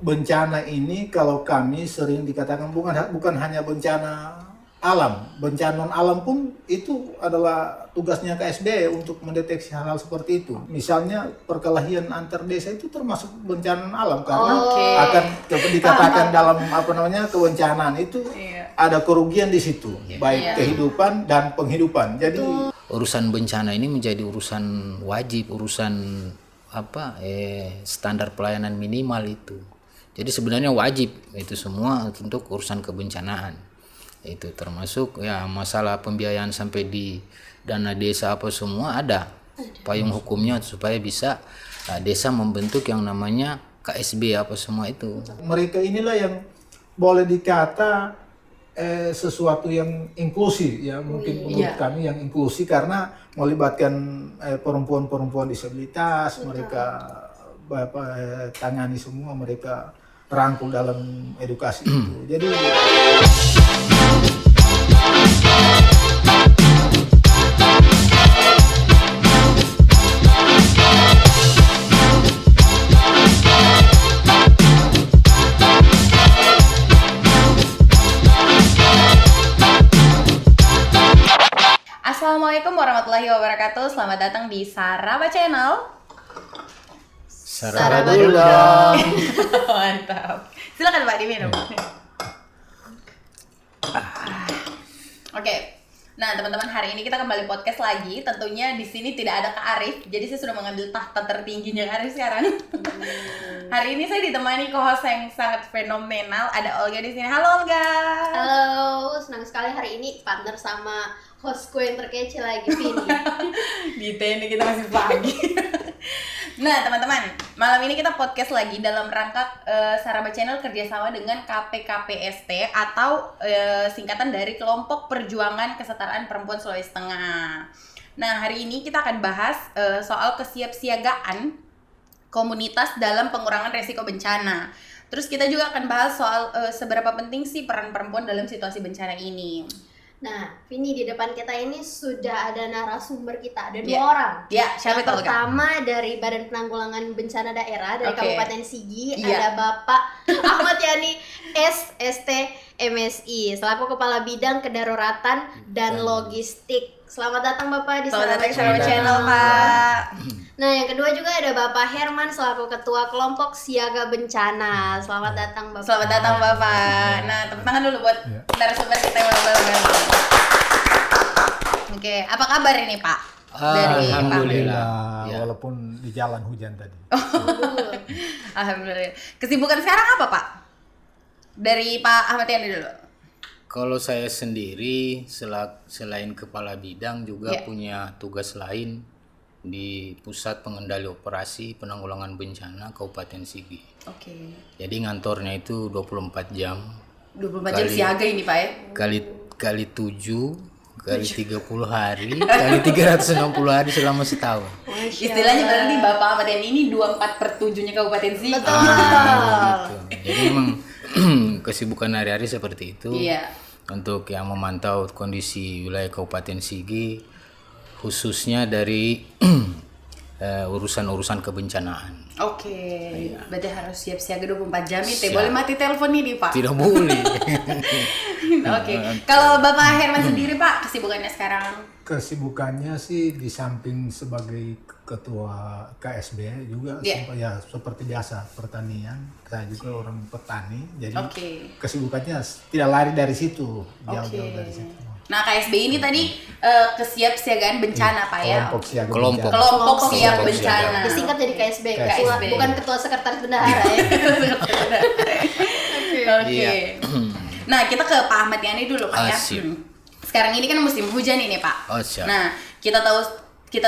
bencana ini kalau kami sering dikatakan bukan hanya bencana alam, bencana non alam pun itu adalah tugasnya KSB untuk mendeteksi hal-hal seperti itu. Misalnya perkelahian antar desa itu termasuk bencana non alam karena akan dikatakan dalam kebencanaan itu ada kerugian di situ, baik kehidupan dan penghidupan. Jadi urusan bencana ini menjadi urusan wajib, urusan standar pelayanan minimal itu. Jadi sebenarnya wajib itu semua untuk urusan kebencanaan. Itu termasuk ya masalah pembiayaan sampai di dana desa apa semua ada payung hukumnya supaya bisa desa membentuk yang namanya KSB apa semua itu. Mereka inilah yang boleh dikata sesuatu yang inklusi ya, mungkin menurut kami yang inklusi karena melibatkan perempuan-perempuan disabilitas, mereka tangani semua, mereka rangkul dalam edukasi itu. Jadi Assalamualaikum warahmatullahi wabarakatuh. Selamat datang di Saraba Channel. Saraba dulu dong. Mantap. Silakan Pak diminum. Oke. Nah, teman-teman, hari ini kita kembali podcast lagi. Tentunya di sini tidak ada Kak Arif. Jadi saya sudah mengambil tahta tertingginya Kak Arif sekarang. Hari ini saya ditemani co-host yang sangat fenomenal. Ada Olga di sini. Halo Olga. Halo, senang sekali hari ini partner sama hostku yang terkece lagi, Vini. Di TNI kita masih pagi. Nah teman-teman, malam ini kita podcast lagi dalam rangka Saraba Channel kerjasama dengan KPKPST atau singkatan dari Kelompok Perjuangan Kesetaraan Perempuan Sulawesi Tengah. Nah hari ini kita akan bahas soal kesiapsiagaan komunitas dalam pengurangan resiko bencana. Terus kita juga akan bahas soal seberapa penting sih peran perempuan dalam situasi bencana ini. Nah, Vini, di depan kita ini sudah ada narasumber kita, ada dua orang. Siapa itu? Pertama dari Badan Penanggulangan Bencana Daerah dari Kabupaten Sigi, ada Bapak Ahmad Yani SST MSI selaku Kepala Bidang Kedaruratan dan Logistik. Selamat datang Bapak di Saraba Channel, Pak. Nah, yang kedua juga ada Bapak Herman selaku Ketua Kelompok Siaga Bencana. Selamat datang Bapak. Selamat datang Bapak. Nah, tepuk tangan dulu buat narasumber kita yang baru-baru. Oke, apa kabar ini Pak? Alhamdulillah, walaupun di jalan hujan tadi. Alhamdulillah. Kesibukan sekarang apa Pak? Dari Pak Ahmad Yani dulu. Kalau saya sendiri selain kepala bidang juga punya tugas lain di Pusat Pengendali Operasi Penanggulangan Bencana Kabupaten Sigi. Oke. Jadi ngantornya itu 24 jam. 24 jam siaga ini Pak ya? Kali 7 kali 30 hari kali 360 hari selama setahun. Istilahnya berarti Bapak Ahmad Yani ini 24/7-nya Kabupaten Sigi. Betul. Gitu. Jadi memang kesibukan hari-hari seperti itu. Iya. Untuk yang memantau kondisi wilayah Kabupaten Sigi, khususnya dari urusan-urusan kebencanaan. Oke. Berarti harus siap siaga 24 jam itu. Boleh mati telepon ini Pak? Tidak boleh. Oke. Kalau Bapak Herman sendiri Pak, kesibukannya sekarang? Kesibukannya sih di samping sebagai ketua KSB juga ya seperti biasa pertanian. Saya juga orang petani, jadi kesibukannya tidak lari dari situ, jauh-jauh dari situ. Nah KSB ini tadi kesiapsiagaan bencana Pak ya? Kelompok siap bencana. Disingkat jadi KSB. Bukan ketua sekretaris bendahara ya. Oke. Nah kita ke Pak Ahmad Yani dulu Pak ya. Sekarang ini kan musim hujan ini Pak. Nah kita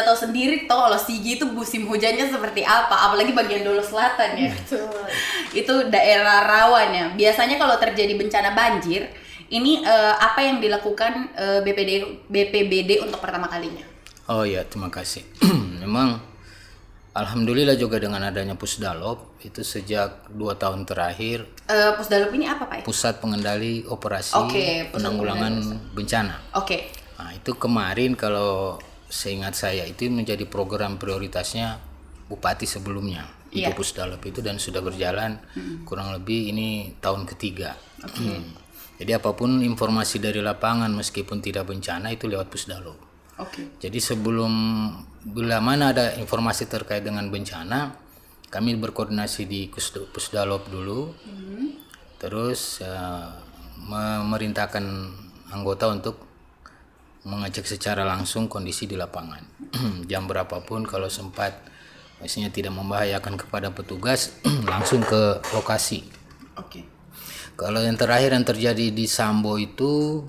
tahu sendiri toh kalau Sigi itu musim hujannya seperti apa, apalagi bagian Dolo Selatan ya. Betul. Itu daerah rawan ya. Biasanya kalau terjadi bencana banjir, ini apa yang dilakukan BPBD untuk pertama kalinya? Oh ya, terima kasih. Memang alhamdulillah juga dengan adanya Pusdalop itu sejak 2 tahun terakhir. Pusdalop ini apa Pak? Pusat Pengendali Operasi Penanggulangan Bencana. Nah itu kemarin kalau seingat saya itu menjadi program prioritasnya Bupati sebelumnya. itu Pusdalop itu, dan sudah berjalan kurang lebih ini tahun ketiga. Jadi apapun informasi dari lapangan meskipun tidak bencana itu lewat Pusdalop. Jadi sebelum bila mana ada informasi terkait dengan bencana, kami berkoordinasi di Pusdalop dulu, terus memerintahkan anggota untuk mengecek secara langsung kondisi di lapangan. Jam berapapun kalau sempat, maksudnya tidak membahayakan kepada petugas, langsung ke lokasi. Kalau yang terakhir yang terjadi di Sambo itu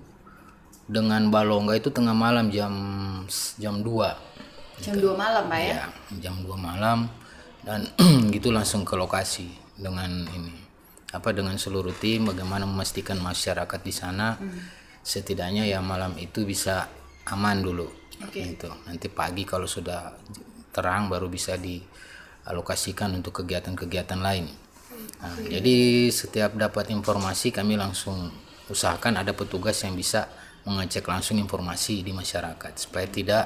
dengan Balonga itu tengah malam jam 2. Jam 2 malam, Pak ya? Ya, jam 2 malam, dan gitu langsung ke lokasi dengan dengan seluruh tim, bagaimana memastikan masyarakat di sana setidaknya ya malam itu bisa aman dulu. Gitu. Nanti pagi kalau sudah terang baru bisa dialokasikan untuk kegiatan-kegiatan lain. Nah, jadi setiap dapat informasi kami langsung usahakan ada petugas yang bisa mengecek langsung informasi di masyarakat supaya tidak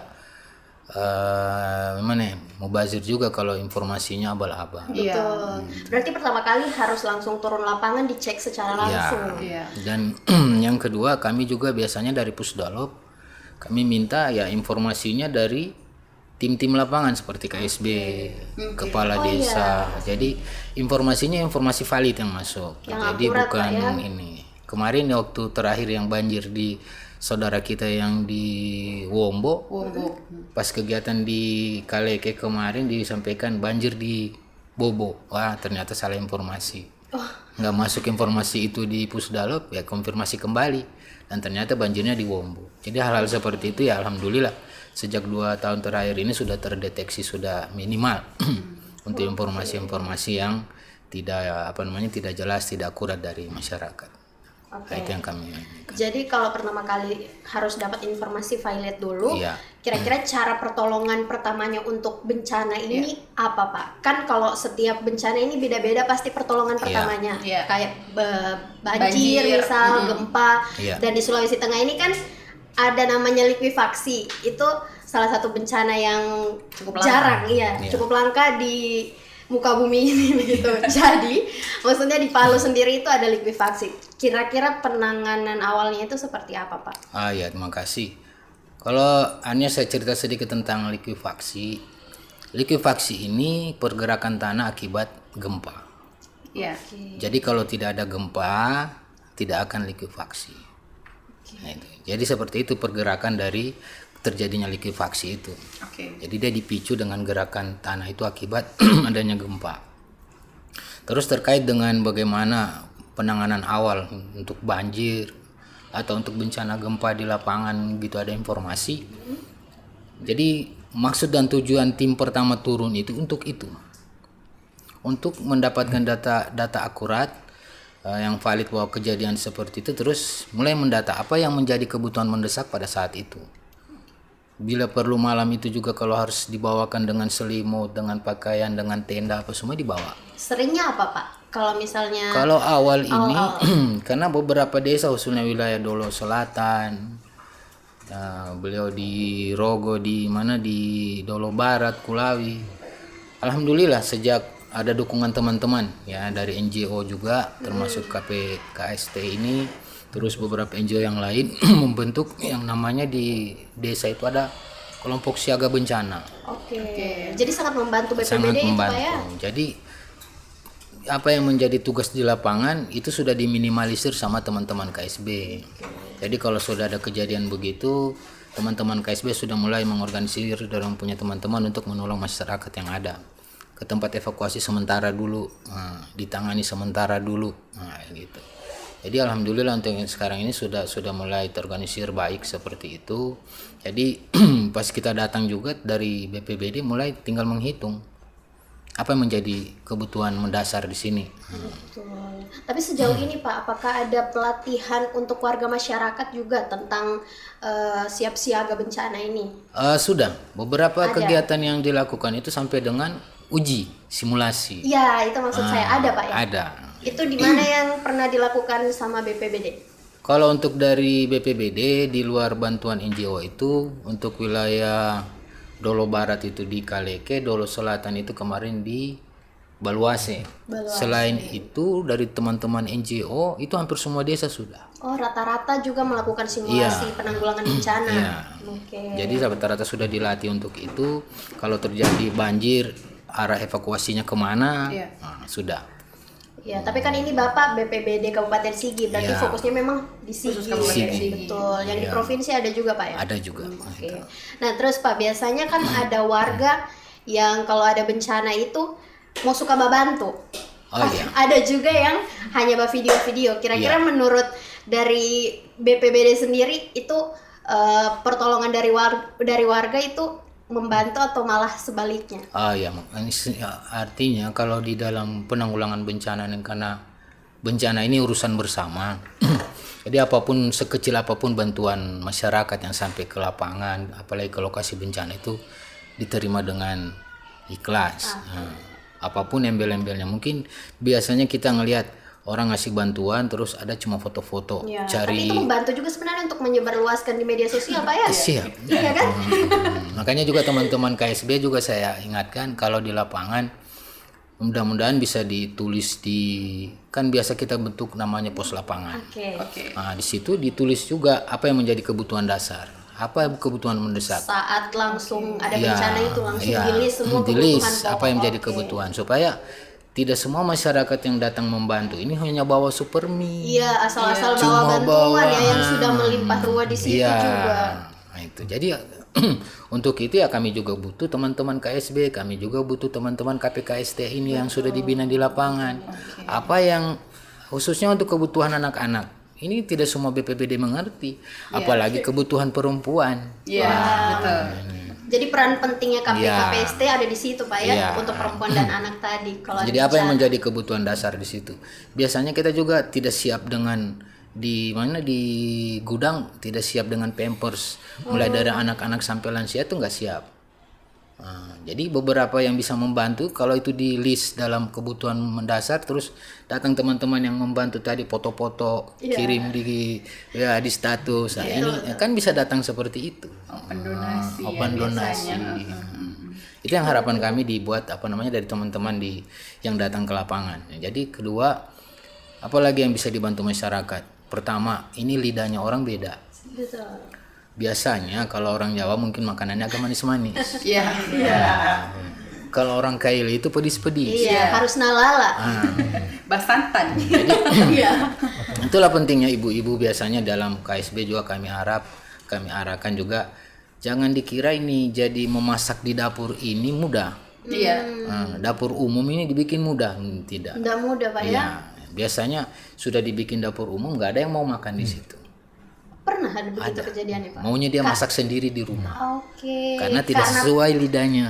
mubazir juga kalau informasinya abal-abal. Betul. Berarti pertama kali harus langsung turun lapangan dicek secara langsung. Dan yang kedua kami juga biasanya dari Pusdalop kami minta ya informasinya dari tim-tim lapangan seperti KSB, kepala desa. Jadi informasinya informasi valid yang masuk. Yang jadi akurat, bukan ya. ini. Kemarin waktu terakhir yang banjir di saudara kita yang di Wombo. Pas kegiatan di Kaleke kemarin disampaikan banjir di Bobo. Wah, ternyata salah informasi. Nggak masuk informasi itu di Pusdalop, ya konfirmasi kembali. Dan ternyata banjirnya di Wombo. Jadi hal-hal seperti itu ya alhamdulillah sejak 2 tahun terakhir ini sudah terdeteksi, sudah minimal untuk informasi-informasi yang tidak jelas, tidak akurat dari masyarakat. Itu yang kami. Jadi kalau pertama kali harus dapat informasi valid dulu, Iya. kira-kira cara pertolongan pertamanya untuk bencana ini apa, Pak? Kan kalau setiap bencana ini beda-beda pasti pertolongan pertamanya. Kayak banjir misal, gempa, dan di Sulawesi Tengah ini kan ada namanya likuifaksi. Itu salah satu bencana yang Cukup jarang, cukup langka di muka bumi ini begitu. Jadi maksudnya di Palu sendiri itu ada likuifaksi. Kira-kira penanganan awalnya itu seperti apa, Pak? Ya, terima kasih. Kalau hanya saya cerita sedikit tentang likuifaksi. Likuifaksi ini pergerakan tanah akibat gempa. Jadi kalau tidak ada gempa tidak akan likuifaksi. Nah, itu. Jadi seperti itu pergerakan dari terjadinya likuifaksi itu. Jadi dia dipicu dengan gerakan tanah itu akibat adanya gempa. Terus terkait dengan bagaimana penanganan awal untuk banjir atau untuk bencana gempa di lapangan gitu ada informasi. Jadi maksud dan tujuan tim pertama turun itu untuk mendapatkan data akurat yang valid bahwa kejadian seperti itu, terus mulai mendata apa yang menjadi kebutuhan mendesak pada saat itu. Bila perlu malam itu juga kalau harus dibawakan dengan selimut, dengan pakaian, dengan tenda apa semua dibawa. Seringnya apa, Pak? Kalau misalnya awal ini karena beberapa desa khususnya wilayah Dolo Selatan, beliau di Rogo, di Dolo Barat, Kulawi. Alhamdulillah sejak ada dukungan teman-teman ya dari NGO juga termasuk KPKST ini, terus beberapa NGO yang lain membentuk yang namanya di desa itu ada kelompok siaga bencana. Jadi sangat membantu BPBD Sangat itu, membantu. Pak ya. Jadi apa yang menjadi tugas di lapangan itu sudah diminimalisir sama teman-teman KSB. Jadi kalau sudah ada kejadian begitu, teman-teman KSB sudah mulai mengorganisir dan punya teman-teman untuk menolong masyarakat yang ada ke tempat evakuasi sementara dulu, ditangani sementara dulu, gitu. Jadi alhamdulillah untuk yang sekarang ini sudah mulai terorganisir baik seperti itu. Jadi pas kita datang juga dari BPBD mulai tinggal menghitung apa yang menjadi kebutuhan mendasar di sini. Betul. Tapi sejauh ini, Pak, apakah ada pelatihan untuk warga masyarakat juga tentang siap siaga bencana ini? Sudah beberapa kegiatan yang dilakukan itu sampai dengan uji simulasi. Ya, itu maksud saya, ada, Pak ya? Ada. Itu di mana yang pernah dilakukan sama BPBD? Kalau untuk dari BPBD di luar bantuan NGO itu untuk wilayah Dolo Barat itu di Kaleke, Dolo Selatan itu kemarin di Baluase. Selain itu dari teman-teman NGO itu hampir semua desa sudah. Oh, rata-rata juga melakukan simulasi penanggulangan bencana. Iya. Oke. Jadi rata-rata sudah dilatih untuk itu. Kalau terjadi banjir, arah evakuasinya kemana, nah, sudah. Ya, tapi kan ini Bapak BPBD Kabupaten Sigi, berarti Iya. fokusnya memang di Sigi. Sigi. Betul. Yang di Iya. provinsi ada juga Pak ya? Ada juga. Oke. Nah, terus Pak, biasanya kan ada warga yang kalau ada bencana itu mau suka bantu. Oh iya. Ada juga yang hanya video-video. Kira-kira Iya. menurut dari BPBD sendiri itu pertolongan dari warga itu membantu atau malah sebaliknya? Ah ya, artinya kalau di dalam penanggulangan bencana ini, karena bencana ini urusan bersama. Jadi apapun, sekecil apapun bantuan masyarakat yang sampai ke lapangan, apalagi ke lokasi bencana itu diterima dengan ikhlas. Nah, apapun embel-embelnya, mungkin biasanya kita ngelihat orang ngasih bantuan terus ada cuma foto-foto, Ya, cari. tapi itu membantu juga sebenarnya untuk menyebarluaskan di media sosial Pak ya? Siap. Iya kan? Makanya juga teman-teman KSB juga saya ingatkan kalau di lapangan mudah-mudahan bisa ditulis kan biasa kita bentuk namanya pos lapangan. Oke. Nah, di situ ditulis juga apa yang menjadi kebutuhan dasar, apa kebutuhan mendesak. Saat langsung ada Ya, bencana itu langsung ya, di-list semua di-list kebutuhan pokok. apa yang menjadi Oke. kebutuhan supaya tidak semua masyarakat yang datang membantu ini hanya bawa super mie. Iya, asal-asal Cuma bawa bantuan ya yang bawa. sudah melimpah ruah di situ Iya. juga. Nah, itu. Jadi untuk itu ya kami juga butuh teman-teman KSB, kami juga butuh teman-teman KPKST ini yang sudah dibina di lapangan. Apa yang khususnya untuk kebutuhan anak-anak. Ini tidak semua BPBD mengerti, apalagi kebutuhan perempuan. Iya, betul. Jadi peran pentingnya Iya. KPST ada di situ Pak ya, Iya. untuk perempuan dan anak tadi. Kalau Jadi ada apa yang bencana. menjadi kebutuhan dasar di situ? Biasanya kita juga tidak siap dengan di gudang, tidak siap dengan pampers, mulai dari anak-anak sampai lansia itu nggak siap. Nah, jadi beberapa yang bisa membantu kalau itu di list dalam kebutuhan mendasar, terus datang teman-teman yang membantu tadi foto-foto kirim di status. Nah, ini kan bisa datang seperti itu. Open donasi. Open donasi. Itu yang harapan kami dibuat dari teman-teman yang datang ke lapangan. Jadi kedua, apalagi yang bisa dibantu masyarakat. Pertama, ini lidahnya orang beda. Betul. Biasanya kalau orang Jawa mungkin makanannya agak manis-manis. Iya. Kalau orang Kaili itu pedis-pedis. Iya, harus nalala. Basantan. Iya. Itulah pentingnya ibu-ibu biasanya dalam KSB juga kami arahkan juga, jangan dikira ini jadi memasak di dapur ini mudah. Iya. Dapur umum ini dibikin mudah, tidak. Nggak mudah Pak ya. Ya, biasanya sudah dibikin dapur umum nggak ada yang mau makan di situ. Pernah ada begitu kejadiannya Pak? Maunya dia masak sendiri di rumah. Oke. Karena tidak sesuai lidahnya.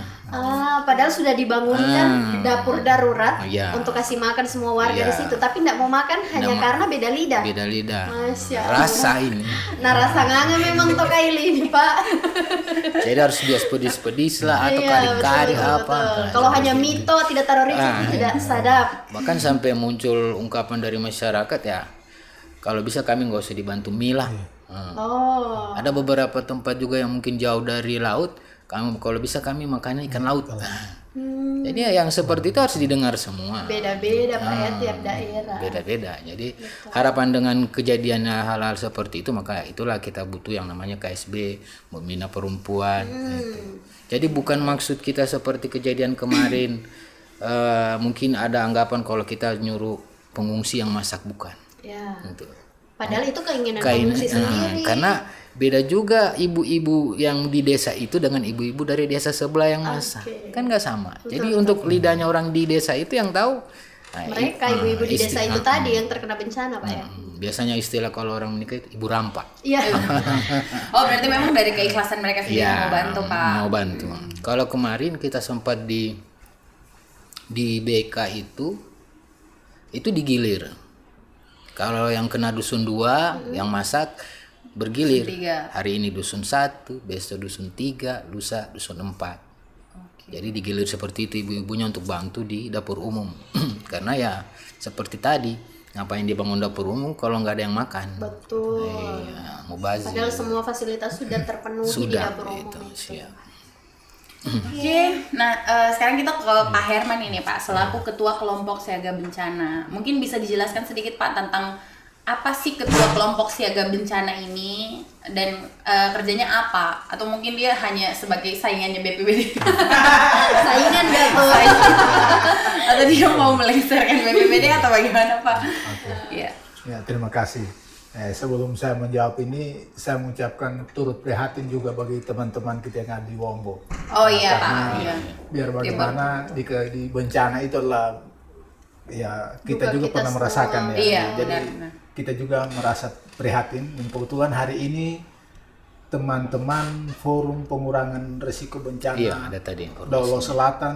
Padahal sudah dibangunkan dapur darurat Iya. untuk kasih makan semua warga Iya. di situ, tapi tidak mau makan hanya karena beda lidah. Beda lidah. Masya Allah. Rasa ini. Nah, rasa nganga memang Tokaili ini Pak. Jadi harus bias pedis-pedis lah atau Iya, kari-kari betul, apa. betul. Nah, Kalau hanya mito tidak taruh ricik tidak sadap. bahkan sampai muncul ungkapan dari masyarakat ya, kalau bisa kami nggak usah dibantu milah. Oh. Ada beberapa tempat juga yang mungkin jauh dari laut, kalau bisa kami makannya ikan laut. Jadi yang seperti itu harus didengar semua. Beda-beda Pak ya tiap daerah. Beda-beda. Jadi harapan dengan kejadian hal-hal seperti itu, maka itulah kita butuh yang namanya KSB, membina perempuan. Gitu. Jadi bukan maksud kita seperti kejadian kemarin, mungkin ada anggapan kalau kita nyuruh pengungsi yang masak, bukan. Ya. Gitu. Padahal itu keinginan pengungsi sendiri. Karena beda juga ibu-ibu yang di desa itu dengan ibu-ibu dari desa sebelah yang masak. Kan nggak sama. Jadi untuk lidahnya orang di desa itu yang tahu. Mereka ibu-ibu di desa itu tadi yang terkena bencana Pak ya. Biasanya istilah kalau orang menikah itu ibu rampak. Iya. Oh, berarti memang dari keikhlasan mereka sendiri Ya, mau bantu Pak. mau bantu. Kalau kemarin kita sempat di BK itu digilir. Kalau yang kena dusun 2 yang masak bergilir. Dusun 3. Hari ini dusun 1, besok dusun 3, lusa dusun 4. Jadi digilir seperti itu ibu-ibunya untuk bantu di dapur umum. Karena ya seperti tadi, ngapain dibangun dapur umum kalau nggak ada yang makan? Betul. Iya, mubazir. Padahal semua fasilitas sudah terpenuhi di Sudah dapur umum itu, itu. siap. Oke, nah sekarang kita ke Pak Herman ini Pak, selaku Ketua Kelompok Siaga Bencana. Mungkin bisa dijelaskan sedikit Pak tentang apa sih Ketua Kelompok Siaga Bencana ini dan kerjanya apa? Atau mungkin dia hanya sebagai saingannya BPBD? Saingan gak tuh? Atau dia mau melengsarkan BPBD atau bagaimana Pak? Iya. Ya, terima kasih. Sebelum saya menjawab ini, saya mengucapkan turut prihatin juga bagi teman-teman kita yang ada di Wombo. Oh iya Pak. Karena Iya. biar bagaimana di bencana itu adalah ya kita Duka juga kita pernah semua. merasakan ya. Iya, Jadi benar. kita juga merasa prihatin. Dan kebetulan hari ini teman-teman Forum Pengurangan Risiko Bencana Iya, ada tadi informasi. Dolo Selatan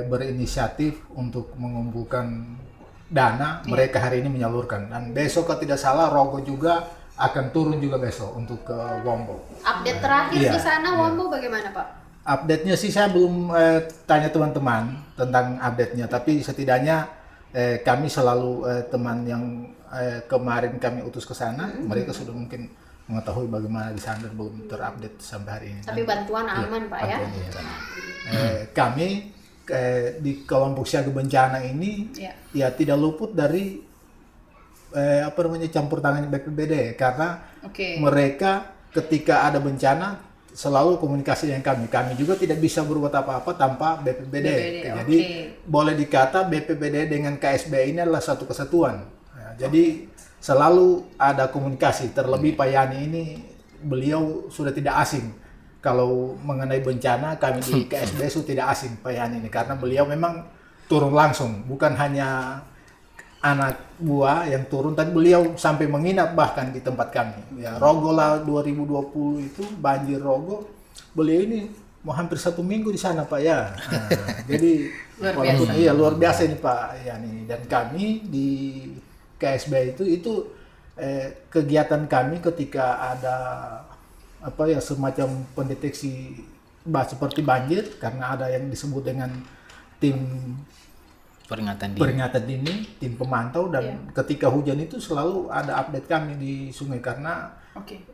berinisiatif untuk mengumpulkan dana. Mereka hari ini menyalurkan, dan besok kalau tidak salah Rogo juga akan turun juga besok untuk ke Wombo. Update terakhir Iya, di sana iya. Wombo bagaimana Pak? Update-nya sih saya belum tanya teman-teman tentang update-nya, tapi setidaknya kami selalu teman yang kemarin kami utus ke sana, mereka sudah mungkin mengetahui bagaimana di sana dan belum terupdate sampai hari ini. Tapi bantuan aman Pak ya? Bantuan, iya. Kami di kelompok siaga bencana ini Iya. ya tidak luput dari campur tangan BPBD, karena Oke. mereka ketika ada bencana selalu komunikasi dengan kami. Kami juga tidak bisa berbuat apa-apa tanpa BPBD. Jadi boleh dikata BPBD dengan KSB ini adalah satu kesatuan. Ya, jadi selalu ada komunikasi. Terlebih Pak Yani ini beliau sudah tidak asing. Kalau mengenai bencana kami di KSB sudah tidak asing Pak Yani ini, karena beliau memang turun langsung, bukan hanya anak buah yang turun, tapi beliau sampai menginap bahkan di tempat kami. Ya, Rogo lah 2020 itu banjir Rogo, beliau ini mau hampir 1 minggu di sana Pak ya. Nah, jadi walaupun iya luar biasa ini Pak Yani, dan kami di KSB itu kegiatan kami ketika ada semacam pendeteksi seperti banjir, karena ada yang disebut dengan tim peringatan dini, tim pemantau, dan ketika hujan itu selalu ada update kami di sungai, karena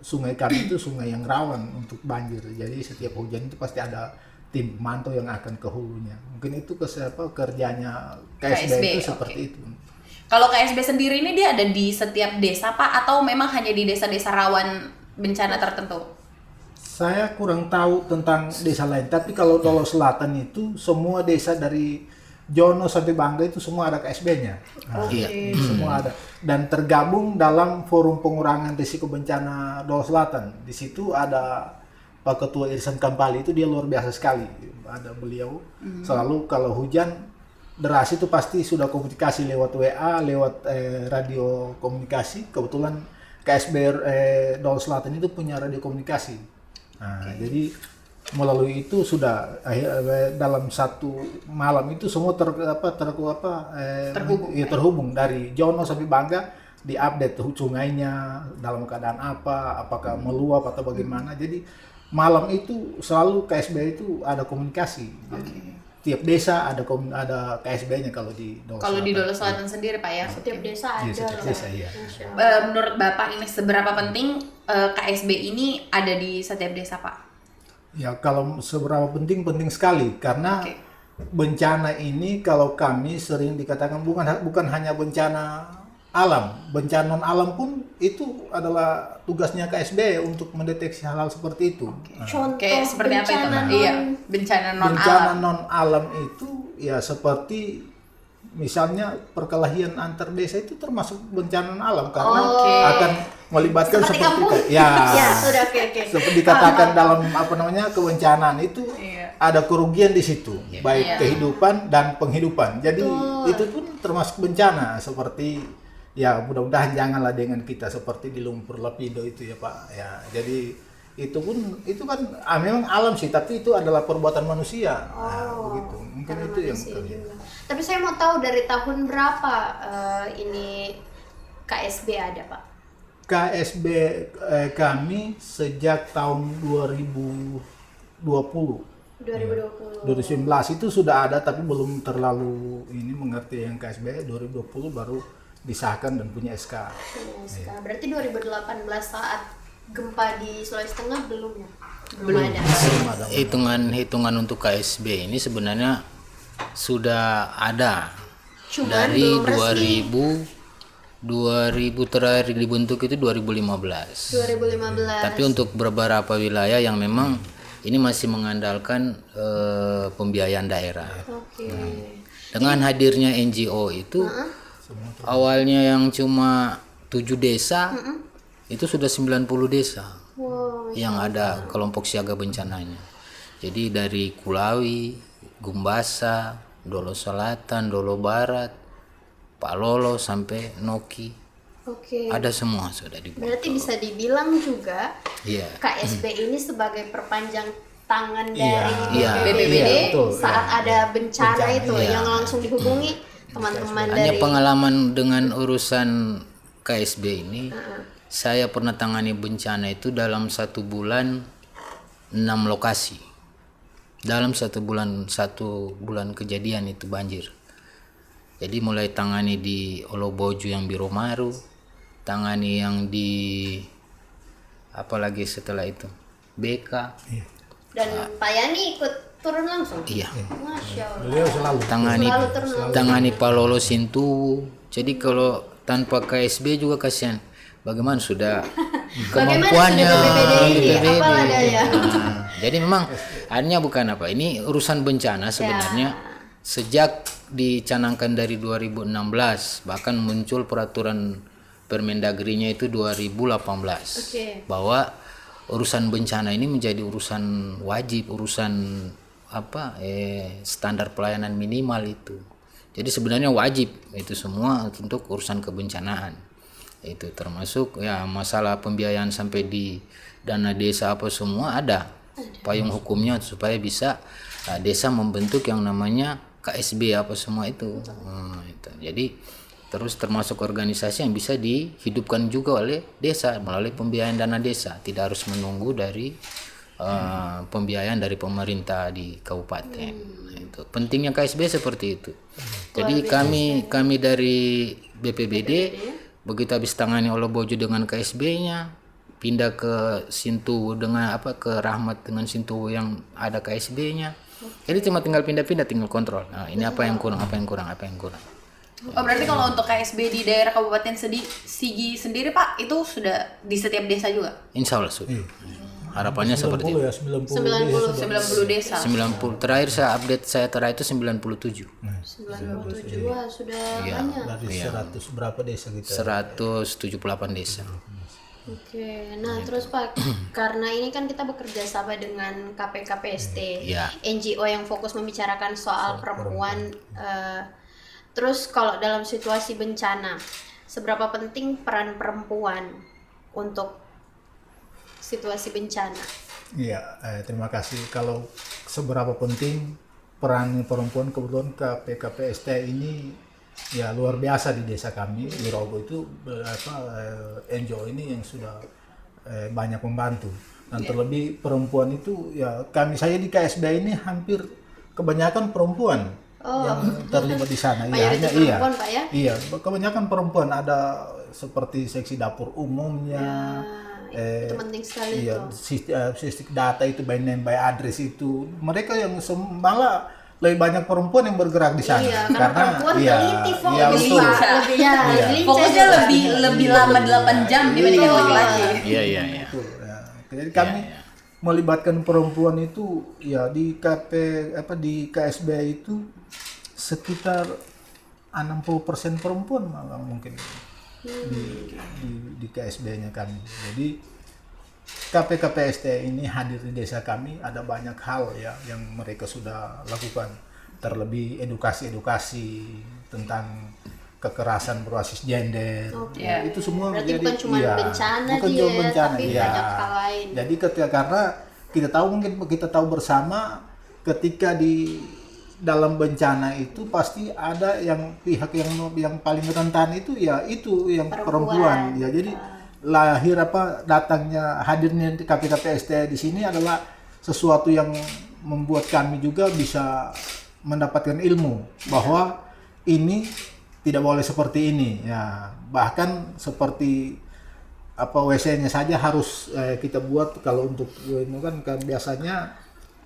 sungai kami itu sungai yang rawan untuk banjir. Jadi setiap hujan itu pasti ada tim pemantau yang akan ke hulunya. Mungkin itu kerjanya KSB itu seperti itu. Kalau KSB sendiri ini dia ada di setiap desa Pak, atau memang hanya di desa-desa rawan bencana tertentu? Saya kurang tahu tentang desa lain, tapi kalau Dolo Selatan itu semua desa dari Jono sampai Bangga itu semua ada KSB-nya. Nah, semua ada, dan tergabung dalam Forum Pengurangan Risiko Bencana Dolo Selatan. Di situ ada Pak Ketua Irsan Kampali, itu dia luar biasa sekali. Ada beliau selalu kalau hujan deras itu pasti sudah komunikasi lewat WA, lewat radio komunikasi. Kebetulan KSB Dolo Selatan itu punya radio komunikasi. Nah, jadi melalui itu sudah dalam satu malam itu semua terhubung dari Jono sampai Bangga, diupdate sungainya dalam keadaan apa, apakah meluap atau bagaimana. Jadi malam itu selalu KSB itu ada komunikasi. Jadi, tiap desa ada KSB-nya kalau di Dolo Selatan. Kalau di Dolo Selatan sendiri Pak ya? Setiap desa ada. Setiap desa, iya. Menurut Bapak ini seberapa penting KSB ini ada di setiap desa Pak? Ya, kalau seberapa penting sekali, karena bencana ini kalau kami sering dikatakan bukan hanya bencana alam, bencana non alam pun itu adalah tugasnya KSB untuk mendeteksi hal-hal seperti itu. Contoh Kayak seperti apa itu Pak? Iya, bencana non Bencana alam. non alam itu ya seperti misalnya perkelahian antar desa itu termasuk bencana non alam, karena akan melibatkan seperti seperti dikatakan dalam kebencanaan itu ada kerugian di situ, baik kehidupan dan penghidupan. Jadi itu pun termasuk bencana, seperti ya mudah-mudahan janganlah dengan kita seperti di Lumpur Lapindo itu ya Pak. Ya, jadi itu kan memang alam sih, tapi itu adalah perbuatan manusia. Nah, begitu. Mungkin itu yang juga. Tapi saya mau tahu dari tahun berapa ini KSB ada Pak? KSB kami sejak tahun 2020. 2019 itu sudah ada, tapi belum terlalu mengerti yang KSB. 2020 baru disahkan dan punya SK. Berarti 2018 saat gempa di Sulawesi Tengah belum ya? Belum ada. Hitungan untuk KSB ini sebenarnya sudah ada Cuman dari belum resmi. 2000 terakhir dibentuk itu 2015. 2015. Tapi untuk beberapa wilayah yang memang ini masih mengandalkan pembiayaan daerah. Oke. Dengan hadirnya NGO itu awalnya yang cuma 7 desa itu sudah 90 desa Wow. yang ada kelompok siaga bencananya. Jadi dari Kulawi, Gumbasa, Dolo Selatan, Dolo Barat, Palolo sampai Noki, Oke. ada semua sudah dibentuk. Berarti bisa dibilang juga Iya. KSB ini sebagai perpanjang tangan dari Iya. BPBD Iya, betul. saat ada bencana itu Iya. yang langsung dihubungi teman-teman Hanya dari pengalaman dengan urusan KSB ini, saya pernah tangani bencana itu dalam 1 bulan 6 lokasi. Dalam 1 bulan kejadian itu banjir. Jadi mulai tangani di Oloboju yang Biromaru, tangani yang di apalagi setelah itu BK. dan Pak Yani ikut turun langsung. Iya. Masya Allah. Beliau selalu Selalu turun langsung. Tangani Palolo Sintuwu. Jadi kalau tanpa KSB juga kasihan. Bagaimana sudah kemampuannya BPBD, apalah daya. Nah, jadi memang akhirnya bukan apa. Ini urusan bencana sebenarnya sejak dicanangkan dari 2016, bahkan muncul peraturan Permendagrinya itu 2018 Oke. bahwa urusan bencana ini menjadi urusan wajib, urusan standar pelayanan minimal itu. Jadi sebenarnya wajib itu semua untuk urusan kebencanaan. Itu termasuk ya masalah pembiayaan sampai di dana desa apa semua ada payung hukumnya supaya bisa desa membentuk yang namanya KSB apa semua itu. Itu. Jadi terus termasuk organisasi yang bisa dihidupkan juga oleh desa melalui pembiayaan dana desa, tidak harus menunggu dari pembiayaan dari pemerintah di kabupaten. Itu pentingnya KSB seperti itu. Jadi kami dari BPBD begitu habis tangani Oloboju dengan KSB-nya, pindah ke Sintuwu dengan ke Rahmat dengan Sintuwu yang ada KSB-nya. Jadi cuma tinggal pindah-pindah, tinggal kontrol. Nah, ini apa yang kurang. Oh, berarti kalau untuk KSB di daerah Kabupaten Sigi sendiri Pak, itu sudah di setiap desa juga? Insya Allah sudah. Harapannya seperti 90 itu. ya, 90 desa. 90 desa. 90 terakhir saya terakhir itu 97. 97. Wah, sudah banyak. Dari 100 berapa desa kita? 178 desa. Oke, nah terus Pak, karena ini kan kita bekerja sama dengan KPKPST, Iya. NGO yang fokus membicarakan soal perempuan. Terus kalau dalam situasi bencana, seberapa penting peran perempuan untuk situasi bencana? Iya, terima kasih. Kalau seberapa penting peran perempuan, kebetulan KPKPST ini ya luar biasa di desa kami di Rogo itu NGO ini yang sudah banyak membantu dan terlebih perempuan itu ya saya di KSB ini hampir kebanyakan perempuan yang terlibat di sana. Mayoritas perempuan, Pak, ya? Iya, kebanyakan perempuan, ada seperti seksi dapur umumnya. Itu penting sekali Iya, tuh. sistem data itu by name by address itu mereka yang malah lebih banyak perempuan yang bergerak di sana. Iya, karena perempuan teliti, iya, betul. lincah Fokusnya juga. lebih lama 8 jam dibandingkan laki-laki. Iya. Betul, ya. Jadi kami melibatkan perempuan itu ya di di KSB itu sekitar 60% perempuan malah mungkin di KSB-nya kami. Jadi KPKPST ini hadir di desa kami, ada banyak hal ya yang mereka sudah lakukan, terlebih edukasi tentang kekerasan berbasis gender. Itu semua Berarti bukan cuma bencana bukan dia, cuma bencana, tapi iya. banyak hal lain. Jadi karena kita tahu bersama ketika di dalam bencana itu pasti ada yang pihak yang paling rentan itu yang perempuan. Ya, jadi hadirnya KPKPST di sini adalah sesuatu yang membuat kami juga bisa mendapatkan ilmu bahwa ini tidak boleh seperti ini ya, bahkan seperti apa WC-nya saja harus kita buat. Kalau untuk ini kan biasanya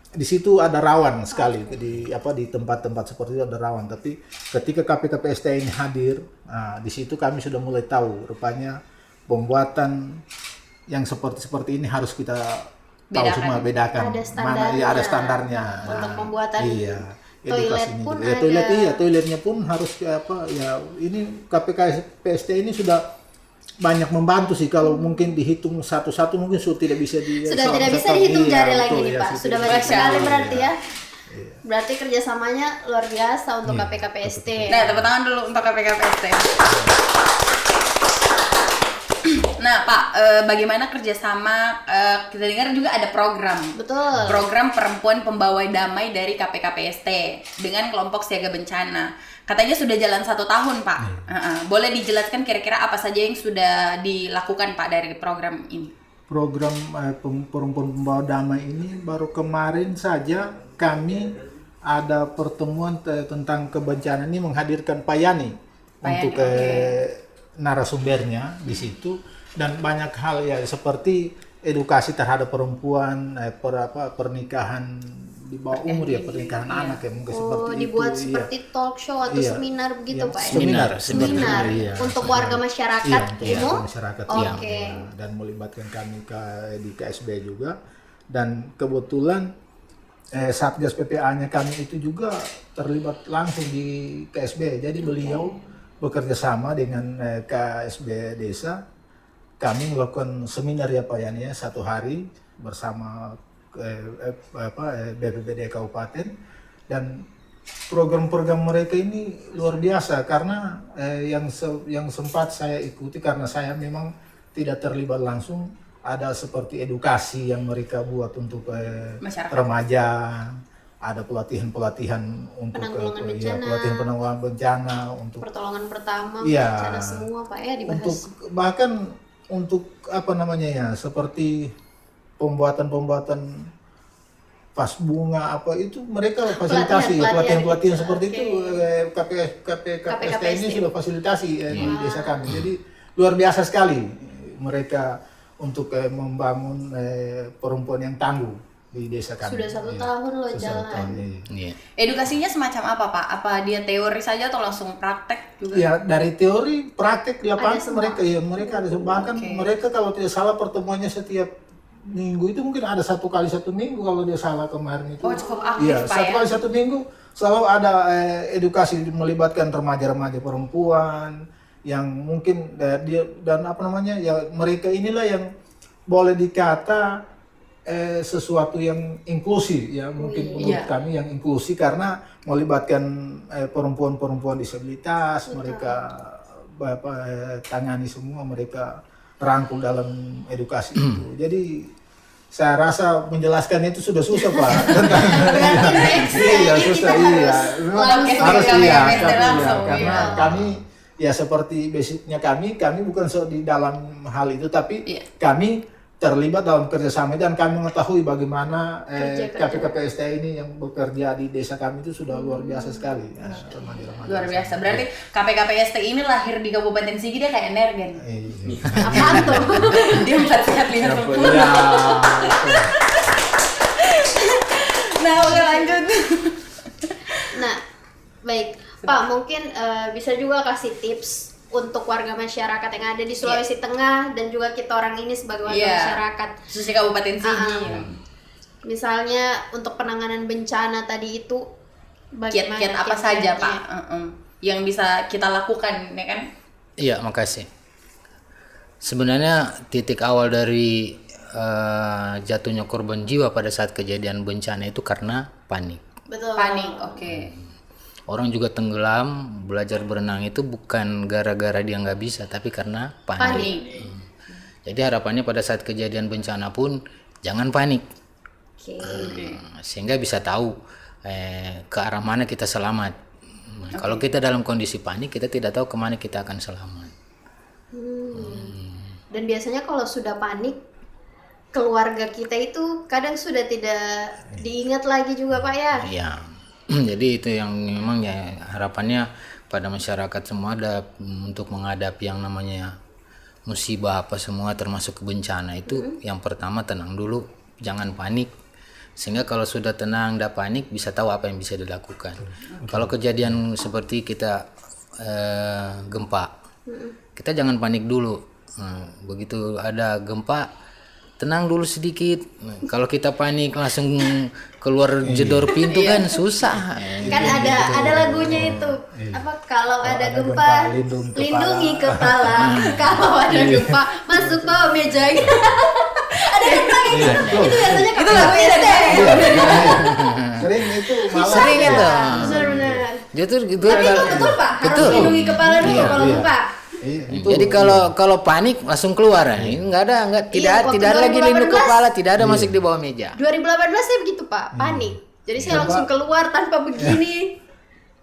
di situ ada rawan sekali di tempat-tempat seperti itu ada rawan. Tapi ketika KPKPST ini hadir, di situ kami sudah mulai tahu rupanya pembuatan yang seperti ini harus kita tahu semua bedakan. Ada standarnya. Mana ada standarnya. Untuk pembuatan Toilet edukasinya pun juga. toiletnya pun harus ini KPKPST ini sudah banyak membantu sih. Kalau mungkin dihitung satu-satu mungkin sudah tidak bisa tidak bisa dihitung jari lagi nih Pak. Sudah banyak sekali berarti ya. Iya. Berarti kerjasamanya luar biasa untuk KPKPST. Nah, tepuk tangan dulu untuk KPKPST. Nah, Pak, bagaimana kerjasama? Kita dengar juga ada program. Betul. Program Perempuan Pembawa Damai dari KPKPST dengan kelompok siaga bencana. Katanya sudah jalan 1 tahun, Pak. Boleh dijelaskan kira-kira apa saja yang sudah dilakukan, Pak, dari program ini? Program Perempuan Pembawa Damai ini baru kemarin saja kami ada pertemuan tentang kebencanaan ini, menghadirkan Pak Yani untuk narasumbernya di situ, dan banyak hal ya seperti edukasi terhadap perempuan, pernikahan di bawah umur ya, pernikahan anak ya mungkin seperti itu. Dibuat seperti talk show atau seminar begitu Pak ya? Seminar untuk warga masyarakat umum. Masyarakat Oke. dan melibatkan kami di KSB juga, dan kebetulan Satgas PPA-nya kami itu juga terlibat langsung di KSB. Jadi beliau bekerja sama dengan KSB Desa. Kami melakukan seminar ya Pak Yani ya, 1 hari bersama BPBD Kabupaten, dan program-program mereka ini luar biasa karena yang sempat saya ikuti, karena saya memang tidak terlibat langsung, ada seperti edukasi yang mereka buat untuk remaja, ada pelatihan untuk pelatihan penanggulangan bencana, untuk pertolongan pertama bencana semua Pak ya dibahas. Untuk bahkan untuk seperti pembuatan pas bunga itu mereka fasilitasi pelatihan seperti itu. KPKPST ini sudah fasilitasi di desa kami. Jadi luar biasa sekali mereka untuk membangun perempuan yang tangguh di desa kami. Sudah 1 tahun loh jalan. Edukasinya semacam apa, Pak? Apa dia teori saja atau langsung praktek juga? Ya, dari teori, praktek di lapangan mereka ada, bahkan mereka kalau tidak salah pertemuannya setiap minggu itu mungkin ada 1 kali 1 minggu kalau dia salah kemarin itu. Oh, cukup aktif Pak 1 kali 1 minggu selalu ada edukasi melibatkan remaja-remaja perempuan yang mungkin mereka inilah yang boleh dikata sesuatu yang inklusif ya, mungkin menurut kami yang inklusif karena melibatkan perempuan-perempuan disabilitas, mereka tangani semua, mereka rangkul dalam edukasi itu. Jadi saya rasa menjelaskan itu sudah susah Pak. Susah karena kami ya seperti basicnya kami bukan di dalam hal itu, tapi kami terlibat dalam kerjasama dan kami mengetahui bagaimana KPKPST ini yang bekerja di desa kami itu sudah luar biasa sekali. Luar biasa. Berarti KPKPST ini lahir di Kabupaten Sigi, dia kayak energen. Apaan tuh? Dia 4 sehat 5 sempurna. Nah, oke lanjut. Nah, baik. Pak, mungkin bisa juga kasih tips untuk warga masyarakat yang ada di Sulawesi Tengah dan juga kita orang ini sebagai warga masyarakat khususnya Kabupaten Sigi. Misalnya untuk penanganan bencana tadi itu bagaimana kiat apa saja Pak yang bisa kita lakukan ya kan? Iya, makasih. Sebenarnya titik awal dari jatuhnya korban jiwa pada saat kejadian bencana itu karena panik. Betul. Panik, oke. Orang juga tenggelam, belajar berenang itu bukan gara-gara dia nggak bisa, tapi karena panik. Jadi harapannya pada saat kejadian bencana pun jangan panik. Sehingga bisa tahu ke arah mana kita selamat. Kalau kita dalam kondisi panik, kita tidak tahu kemana kita akan selamat. Dan biasanya kalau sudah panik, keluarga kita itu kadang sudah tidak diingat lagi juga Pak ya? Iya. Jadi itu yang memang ya harapannya pada masyarakat semua ada untuk menghadapi yang namanya musibah apa semua termasuk bencana itu yang pertama tenang dulu, jangan panik. Sehingga kalau sudah tenang, tidak panik, bisa tahu apa yang bisa dilakukan. Kalau kejadian seperti kita gempa, kita jangan panik dulu. Begitu ada gempa, tenang dulu sedikit. Kalau kita panik langsung keluar jedor pintu kan susah. Kan ada lagunya itu apa, kalau ada gempa lindungi kepala, kalau ada gempa masuk bawah meja. Ada gempa gitu. Itu biasanya Itu lagunya dari Sering itu malah. Sering itu. benar. Jatuh gitu. Tapi itu betul Pak, harus Betul. lindungi kepala dulu kalau gempa. Itu Jadi kalau panik langsung keluar. Ini tidak waktu ada lagi 2018. lindung kepala, tidak ada masuk di bawah meja. 2018 saya begitu Pak, panik. Jadi saya langsung keluar tanpa begini.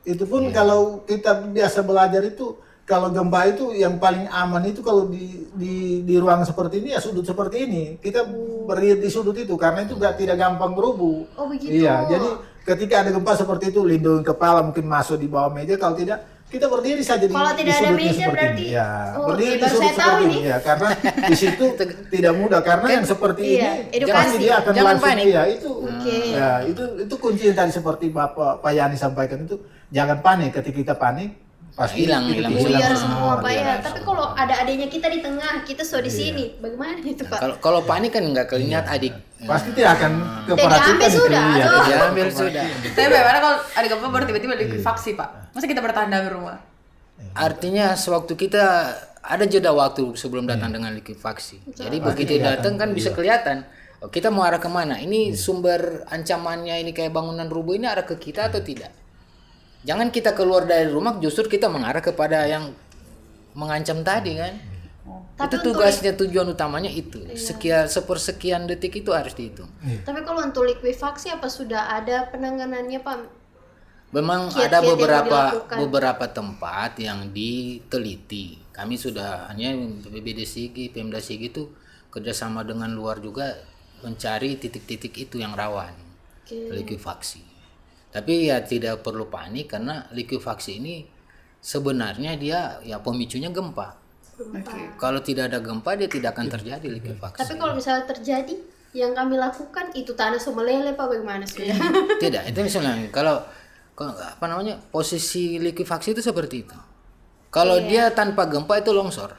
itu pun kalau kita biasa belajar itu, kalau gempa itu yang paling aman itu kalau di ruang seperti ini ya sudut seperti ini. Kita berdiri di sudut itu karena itu tidak gampang berubuh. Oh begitu. Iya, jadi ketika ada gempa seperti itu lindungi kepala, mungkin masuk di bawah meja, kalau tidak kita berdiri saja Kalau di tidak ada sudutnya meja seperti berarti- ini. Ya, Oh, berdiri oke, di baru sudut saya tahu seperti ini. ini ya, karena di situ tidak mudah karena yang seperti Iya, ini edukasi. pasti dia akan Jangan langsung panik. iya itu. Oke. Ya, itu kunci yang tadi seperti Pak Yani sampaikan itu, jangan panik. Ketika kita panik pasti Hilang itu Buyar semua. semua Pak ya. Iya. Tapi kalau ada adanya kita di tengah, kita so di sini, bagaimana itu Pak? Kalau panik kan nggak kelihat adik. Pasti tidak akan Diambil keperhatikan itu. sudah, Iya, aduh. Diambil sudah. Tapi bagaimana kalau ada gempa baru tiba-tiba likuifaksi Pak? Masa kita bertahan dalam rumah? Artinya sewaktu kita ada jeda waktu sebelum datang dengan likuifaksi. Jadi begitu datang kan bisa kelihatan. Oh, kita mau arah kemana? Ini sumber ancamannya ini kayak bangunan rubuh ini arah ke kita atau tidak? Jangan kita keluar dari rumah justru kita mengarah kepada yang mengancam tadi kan. Tapi Itu tugasnya, tujuan utamanya itu. Sepersekian detik itu harus dihitung. Tapi kalau untuk likuifaksi apa sudah ada penanganannya Pak? Memang Kiat-kiat ada yang dilakukan. beberapa tempat yang diteliti. Kami sudah hanya BPBD Sigi, Pemda Sigi itu kerjasama dengan luar juga mencari titik-titik itu yang rawan likuifaksi. Tapi ya tidak perlu panik karena likuifaksi ini sebenarnya dia ya pemicunya gempa. Kalau tidak ada gempa dia tidak akan terjadi likuifaksi. Tapi kalau misalnya terjadi, yang kami lakukan itu tanah sumelele Pak, bagaimana sudah? Tidak, itu misalnya kalau apa namanya posisi likuifaksi itu seperti itu. Kalau dia tanpa gempa itu longsor.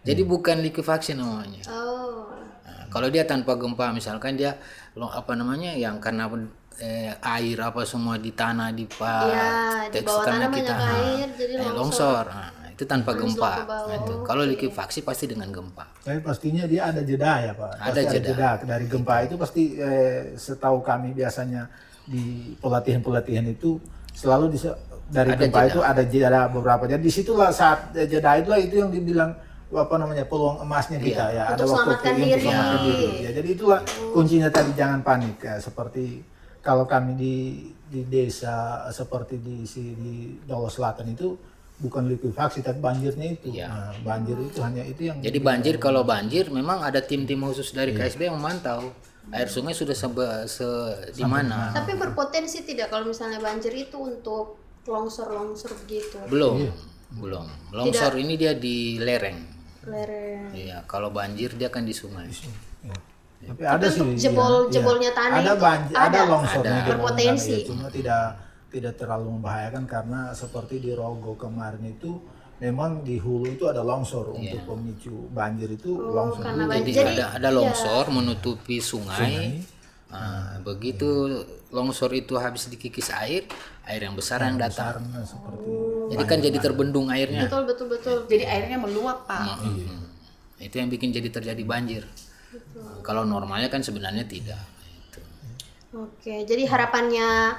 Jadi bukan likuifaksi namanya. Oh. Nah, kalau dia tanpa gempa misalkan dia apa namanya yang karena air apa semua di tanah di Iya, di bawah tanah banyak air, jadi longsor. Nah, itu tanpa gempa. ke bawah. Nah, itu. Kalau likuifaksi pasti dengan gempa. Tapi pastinya dia ada jeda ya Pak. Ada Pasti jeda. dari gempa itu pasti setahu kami biasanya di pelatihan itu selalu dari Ada gempa jeda. itu ada jeda beberapa. Jadi disitulah saat jeda itulah itu yang dibilang apa namanya peluang emasnya kita ya. Untuk Ada waktu selamatkan untuk diri. selamatkan diri. Ya, jadi itulah kuncinya tadi, jangan panik ya. Seperti kalau kami di desa seperti di Dolo Selatan itu bukan likuifaksi tapi banjirnya itu. Iya. Nah, banjir itu hanya itu yang Jadi banjir kalau banjir memang ada tim-tim khusus dari KSB yang memantau air sungai sudah di mana. Tapi berpotensi tidak kalau misalnya banjir itu untuk longsor-longsor begitu? Belum. Longsor ini dia di lereng. Lereng. Iya, kalau banjir dia kan di sungai. Ya. Tapi ada sih untuk jebolnya tanah ada itu banjir, ada longsornya Ada. di Berpotensi. Bawah tanah, ya. Cuma tidak terlalu membahayakan karena seperti di Rogo kemarin itu memang di hulu itu ada longsor untuk pemicu banjir itu longsor. karena dulu. Jadi ada longsor menutupi sungai. Nah, begitu longsor itu habis dikikis air yang besar yang datang. Karena seperti Jadi kan jadi terbendung airnya. Betul. Jadi airnya meluap Pak. Itu yang bikin jadi terjadi banjir. Kalau normalnya kan sebenarnya tidak. Itu. Oke, jadi harapannya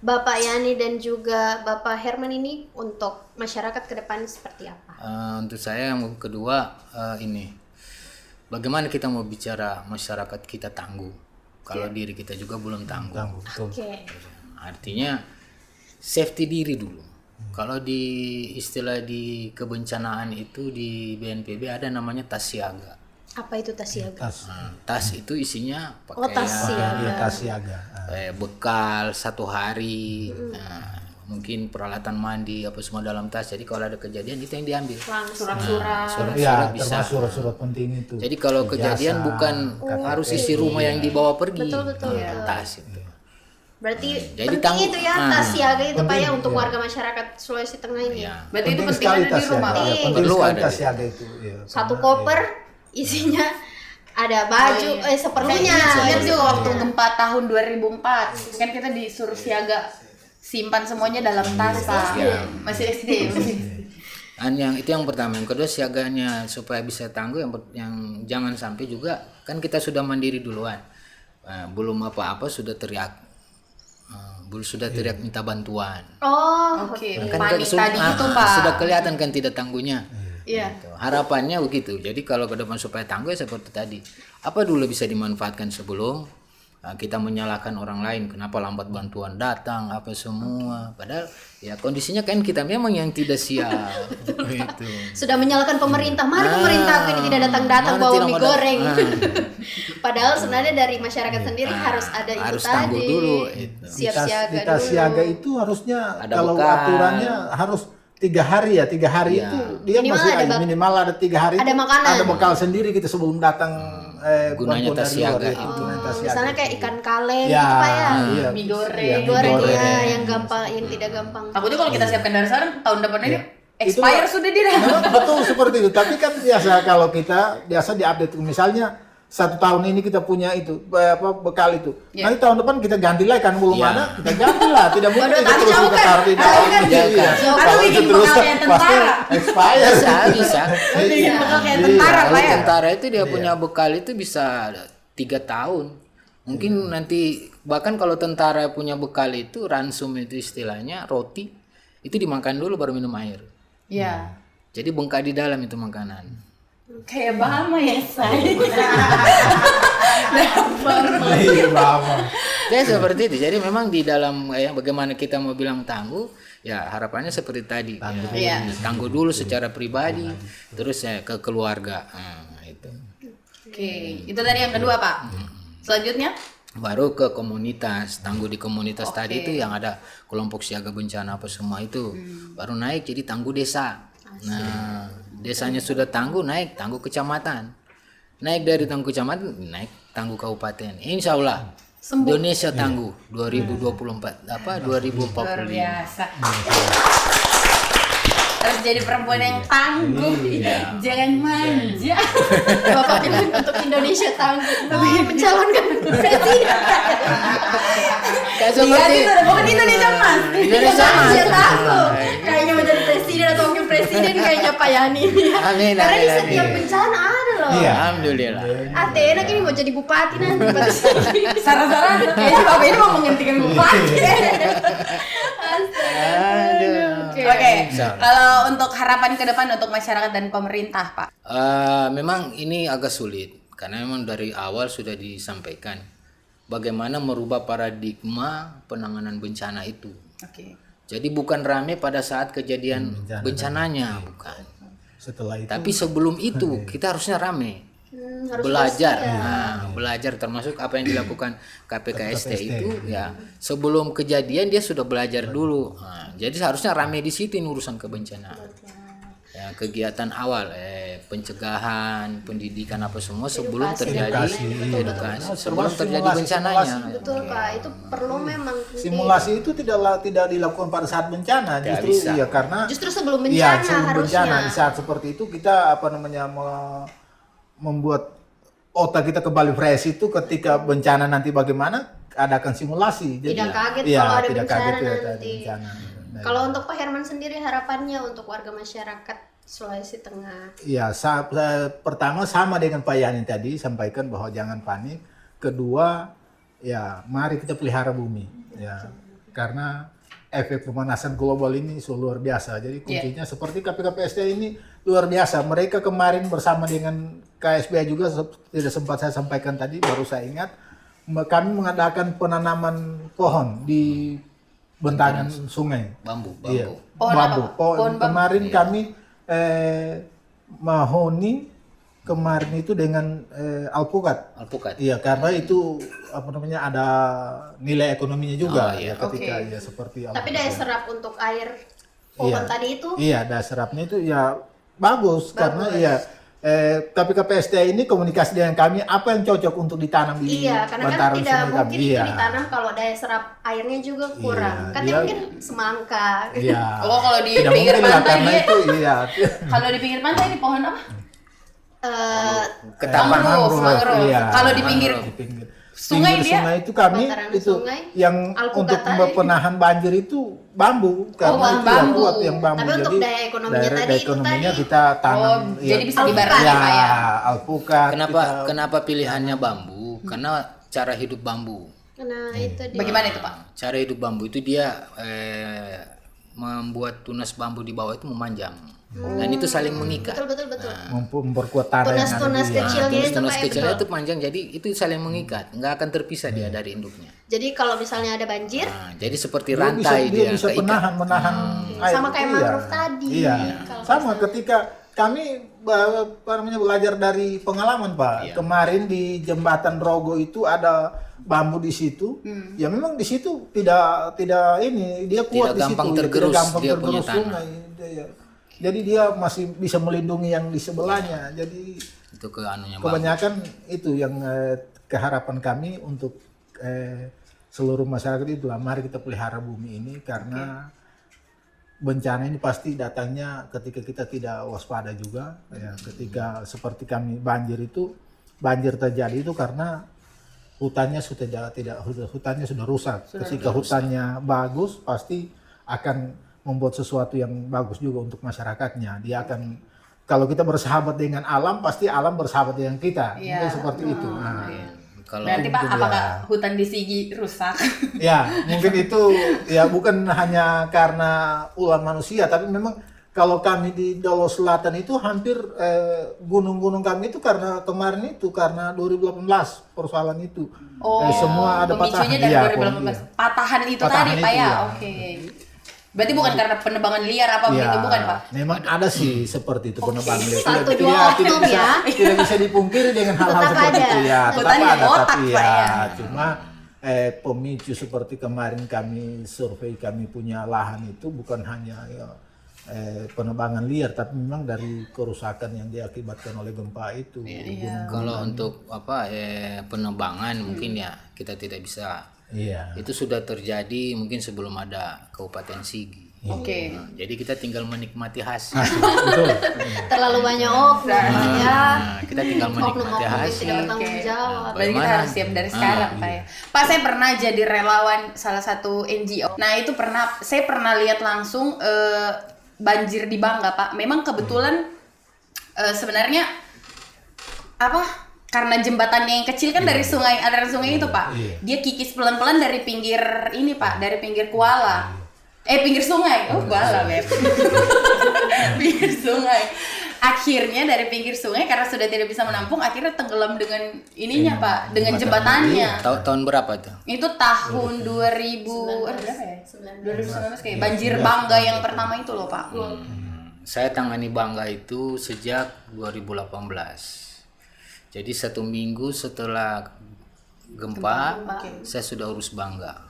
Bapak Yani dan juga Bapak Herman ini untuk masyarakat ke depan seperti apa? Untuk saya yang kedua ini, bagaimana kita mau bicara masyarakat kita tangguh kalau diri kita juga belum tangguh. betul. Oke. Artinya safety diri dulu. Kalau di istilah di kebencanaan itu di BNPB ada namanya tas siaga. Apa itu tas siaga? Tas. Nah, tas itu isinya Oh, tas pakaian, siaga. Iya, tas siaga. bekal 1 hari. Nah, mungkin peralatan mandi apa semua dalam tas. Jadi kalau ada kejadian itu yang diambil. Surat-surat. Ya, bisa. termasuk surat-surat penting itu. Jadi kalau kejadian Ijazah, bukan harus isi rumah yang dibawa pergi. Betul. Tas itu. Berarti Jadi penting itu ya tas siaga itu Pak ya penting, untuk ya. warga masyarakat Sulawesi Tengah ini. Ya. Berarti itu penting sekali ada di tas rumah. siaga. Ya, Penting. penting Perlu sekali ada tas di- siaga itu. Ya, Satu karena, koper isinya ada baju seperlunya Ingat gitu. juga waktu gempa tahun 2004 kan kita disuruh siaga simpan semuanya dalam tas Pak. Iya. Masih SD. Yang itu yang pertama. Yang kedua siaganya supaya bisa tangguh yang jangan sampai juga kan kita sudah mandiri duluan. Belum apa-apa sudah teriak. Sudah teriak minta bantuan. Oh, Oke, Kan panik sudah, tadi itu Pak. sudah kelihatan kan tidak tangguhnya. Iya. Gitu. Harapannya begitu. Jadi kalau ke depan supaya tangguh ya seperti tadi. Apa dulu bisa dimanfaatkan sebelum kita menyalahkan orang lain kenapa lambat bantuan datang apa semua. Padahal ya kondisinya kan kita memang yang tidak siap. Gitu. sudah menyalahkan pemerintah. Mari pemerintah aku ini tidak datang-datang mana bawa tidak mie mau goreng. Nah. Padahal sebenarnya dari masyarakat sendiri harus ada itu harus tadi. tangguh dulu, itu. Siap di siaga tas dulu. siaga itu harusnya Ada kalau bekal. aturannya harus 3 hari ya. 3 hari Ya. itu dia Minimal masih ada minimal ada 3 hari. ada itu makanan. Ada bekal sendiri kita sebelum datang. Gunanya bantuan tas dari luar, siaga ya, itu. gunanya tas siaga Misalnya itu. kayak ikan kaleng Ya, gitu Pak ya. iya. Mie goreng. Iya, Mie goreng ya goreng. yang gampang yang tidak gampang. Takutnya kalau kita siapkan dari sekarang tahun depan ini Iya. expire sudah dia. Memang betul seperti itu. Tapi kan biasa kalau kita biasa diupdate misalnya 1 tahun ini kita punya itu bekal itu. Iya. Nanti tahun depan kita ganti lagi kan belum Iya. ada kita ganti lah. Tidak mungkin Waduh, kita tapi terus jauh kita kan? taruh di Jauh dalam. kan? Iya. Jauh kan? Kalau Bikin itu terus bekal kayak pasti tentara. expire. Bisa. Bikin bekal kayak Iya. tentara Kalau Pak ya. tentara itu dia punya bekal itu bisa 3 tahun. Mungkin nanti bahkan kalau tentara punya bekal itu ransum itu istilahnya roti itu dimakan dulu baru minum air. Iya. Jadi bengkak di dalam itu makanan. Kayak Bama ya saya. Iya, Bama. Ya seperti itu. Jadi memang di dalam bagaimana kita mau bilang tangguh, ya harapannya seperti tadi. Iya. Tangguh dulu secara pribadi, terus ya ke keluarga. Itu. Oke, itu tadi yang kedua Pak. Selanjutnya? Baru ke komunitas, tangguh di komunitas Oke. tadi itu yang ada kelompok siaga bencana apa semua itu. Baru naik jadi tangguh desa. Nah, desanya sudah tangguh naik tangguh kecamatan. Naik dari tangguh kecamatan naik tangguh kabupaten. Insya Allah Indonesia tangguh 2024 Luar 2045. biasa. Harus jadi perempuan yang tangguh, jangan manja. Bapak bilang untuk Indonesia tangguh. Mencalonkan presiden. Kayak Iya, seperti itu ada bukan Indonesia Mas. Indonesia Mas. Indonesia tangguh. Kayaknya mau jadi presiden atau wakil presiden kayaknya Pak Yani. Amin, Karena di amin, setiap amin. bencana ada loh. Iya. Alhamdulillah. Ate enak ini mau jadi bupati nanti. Sarah-sarah kayaknya Bapak ini mau menghentikan bupati. Aduh. Oke, Insya Allah. kalau untuk harapan ke depan untuk masyarakat dan pemerintah Pak. Memang ini agak sulit karena memang dari awal sudah disampaikan bagaimana merubah paradigma penanganan bencana itu. Oke. Jadi bukan rame pada saat kejadian bencananya, bukan. Setelah itu Tapi sebelum itu kita harusnya rame. Harus Belajar, belajar termasuk apa yang dilakukan KPKST itu ya sebelum kejadian dia sudah belajar dulu. Nah, jadi seharusnya rame di situ ini urusan kebencanaan. Ya, kegiatan awal pencegahan, pendidikan apa semua sebelum terjadi edukasi, sebelum terjadi bencananya. Betul Pak, itu perlu memang simulasi itu tidak dilakukan pada saat bencana, Tidak justru bisa. ya karena justru sebelum iya, bencana sebelum harusnya. bencana di saat seperti itu kita membuat otak kita kembali fresh itu ketika bencana nanti bagaimana adakan simulasi. Tidak kaget iya, kalau ada tidak bencana kaget kalau ada nanti. bencana. Kalau untuk Pak Herman sendiri harapannya untuk warga masyarakat Sulawesi Tengah. Ya, pertama sama dengan Pak Yani tadi sampaikan bahwa jangan panik. Kedua, ya mari kita pelihara bumi. Ya, karena efek pemanasan global ini luar biasa. Jadi kuncinya seperti KPKPST ini luar biasa. Mereka kemarin bersama dengan KSBA juga tidak sempat saya sampaikan tadi, baru saya ingat kami mengadakan penanaman pohon di bentangan sungai. Bambu. Iya, Pohon bambu. apa? Pohon bambu. Kemarin kami mahoni, kemarin itu dengan alpukat. Alpukat. Iya, karena itu apa namanya ada nilai ekonominya juga Oh, iya. ya ketika Oke. ya seperti Tapi daya serap untuk air Iya. pohon tadi itu Iya, daya serapnya itu ya bagus. Karena ya tapi KPST ini komunikasi dengan kami apa yang cocok untuk ditanam di iya, karena kan bantaran tidak sungai mungkin kami. itu Iya. ditanam kalau daya serap airnya juga kurang. Iya, Katanya dia- mungkin semangka. Iya. Oh, kalau di Tidak pinggir mungkin lah, pantai karena dia- itu iya. Kalau di pinggir pantai ini pohon apa? Ketapang. Mangrove. Iya. Kalau di pinggir Di pinggir sungai pinggir dia- sungai itu kami bantaran itu sungai, yang alpukat untuk tadi. penahan banjir itu bambu karena itu yang bambu. kuat yang bambu. Tapi untuk daya ekonominya tadi daya itu ekonominya tadi- kita tanam. Oh, ya, jadi bisa Alpukat. dibarengin ya, Pak ya. alpukat. Kenapa pilihannya bambu? Karena cara hidup bambu. Nah, itu dia. Bagaimana itu Pak? Cara hidup bambu itu dia membuat tunas bambu di bawah itu memanjang. Dan itu saling mengikat. Betul betul betul. memperkuat tanah yang ada Tunas-tunas di- kecilnya itu Tunas Pak ya, kecilnya betul. itu panjang, jadi itu saling mengikat, nggak akan terpisah dia dari induknya. Jadi kalau misalnya ada banjir, Nah, jadi seperti Dia rantai dia bisa keikat. menahan air. sama kayak Iya. mangrove tadi. Iya. Kalau Sama ketika kami apa namanya belajar dari pengalaman Pak. Iya. Kemarin di jembatan Rogo itu ada bambu di situ. Ya memang di situ tidak ini dia kuat Tidak di gampang situ. tergerus tidak gampang dia tergerus punya tanah. sungai. Jadi dia masih bisa melindungi yang di sebelahnya. Jadi Itu ke anunya bambu. kebanyakan itu yang keharapan kami untuk seluruh masyarakat itu lah, mari kita pelihara bumi ini karena bencana ini pasti datangnya ketika kita tidak waspada juga ya, ketika seperti kami banjir terjadi itu karena hutannya hutannya sudah rusak. Ketika hutannya bagus pasti akan membuat sesuatu yang bagus juga untuk masyarakatnya. Dia akan kalau kita bersahabat dengan alam pasti alam bersahabat dengan kita. Iya. Mungkin seperti itu. Nah, Kalau Berarti Pak, Mungkin apakah ya. hutan di Sigi rusak? ya mungkin itu ya bukan hanya karena ulah manusia tapi memang kalau kami di Dolo Selatan itu hampir gunung-gunung kami itu karena kemarin itu karena 2018 persoalan itu. Semua ada pemicunya patahan. dari Iya, 2018. Patahan itu Patahan tadi itu, Pak ya? ya. Oke. Berarti bukan karena penebangan liar apa Ya, begitu, bukan Pak? memang ada sih seperti itu penebangan liar. Satu Tidak- dua tidak- oknum tidak bisa- ya. Tidak bisa dipungkiri dengan hal-hal Tetap seperti ada. itu ya. Hutannya Tetap ada botak, tapi Pak, ya ya. cuma pemicu seperti kemarin kami survei kami punya lahan itu bukan hanya ya, penebangan liar tapi memang dari kerusakan yang diakibatkan oleh gempa itu. kalau untuk penebangan mungkin ya kita tidak bisa. Iya. Itu sudah terjadi mungkin sebelum ada Kabupaten Sigi. Oke. Nah, jadi kita tinggal menikmati hasil. Betul. terlalu banyak oknum ya. Nah, kita tinggal menikmati Oknum-oknum yang hasil. tidak bertanggung jawab. Berarti kita Bagaimana? harus siap dari sekarang Pak ya. Pak, saya pernah jadi relawan salah satu NGO. Nah itu saya pernah lihat langsung banjir di Bangga Pak. Memang kebetulan sebenarnya karena jembatannya yang kecil kan dari sungai, aliran sungai itu Pak. Dia kikis pelan-pelan dari pinggir ini Pak, dari pinggir kuala. Pinggir sungai. Oh, kuala, Beb. Pinggir sungai. Akhirnya dari pinggir sungai karena sudah tidak bisa menampung, akhirnya tenggelam dengan ininya Pak, dengan jembatannya. Tahun berapa tuh? Itu tahun 2000 berapa ya? 2019 kayak banjir Bangga yang pertama itu loh Pak. Saya tangani Bangga itu sejak 2018. Jadi 1 minggu setelah gempa, saya sudah urus Bangga.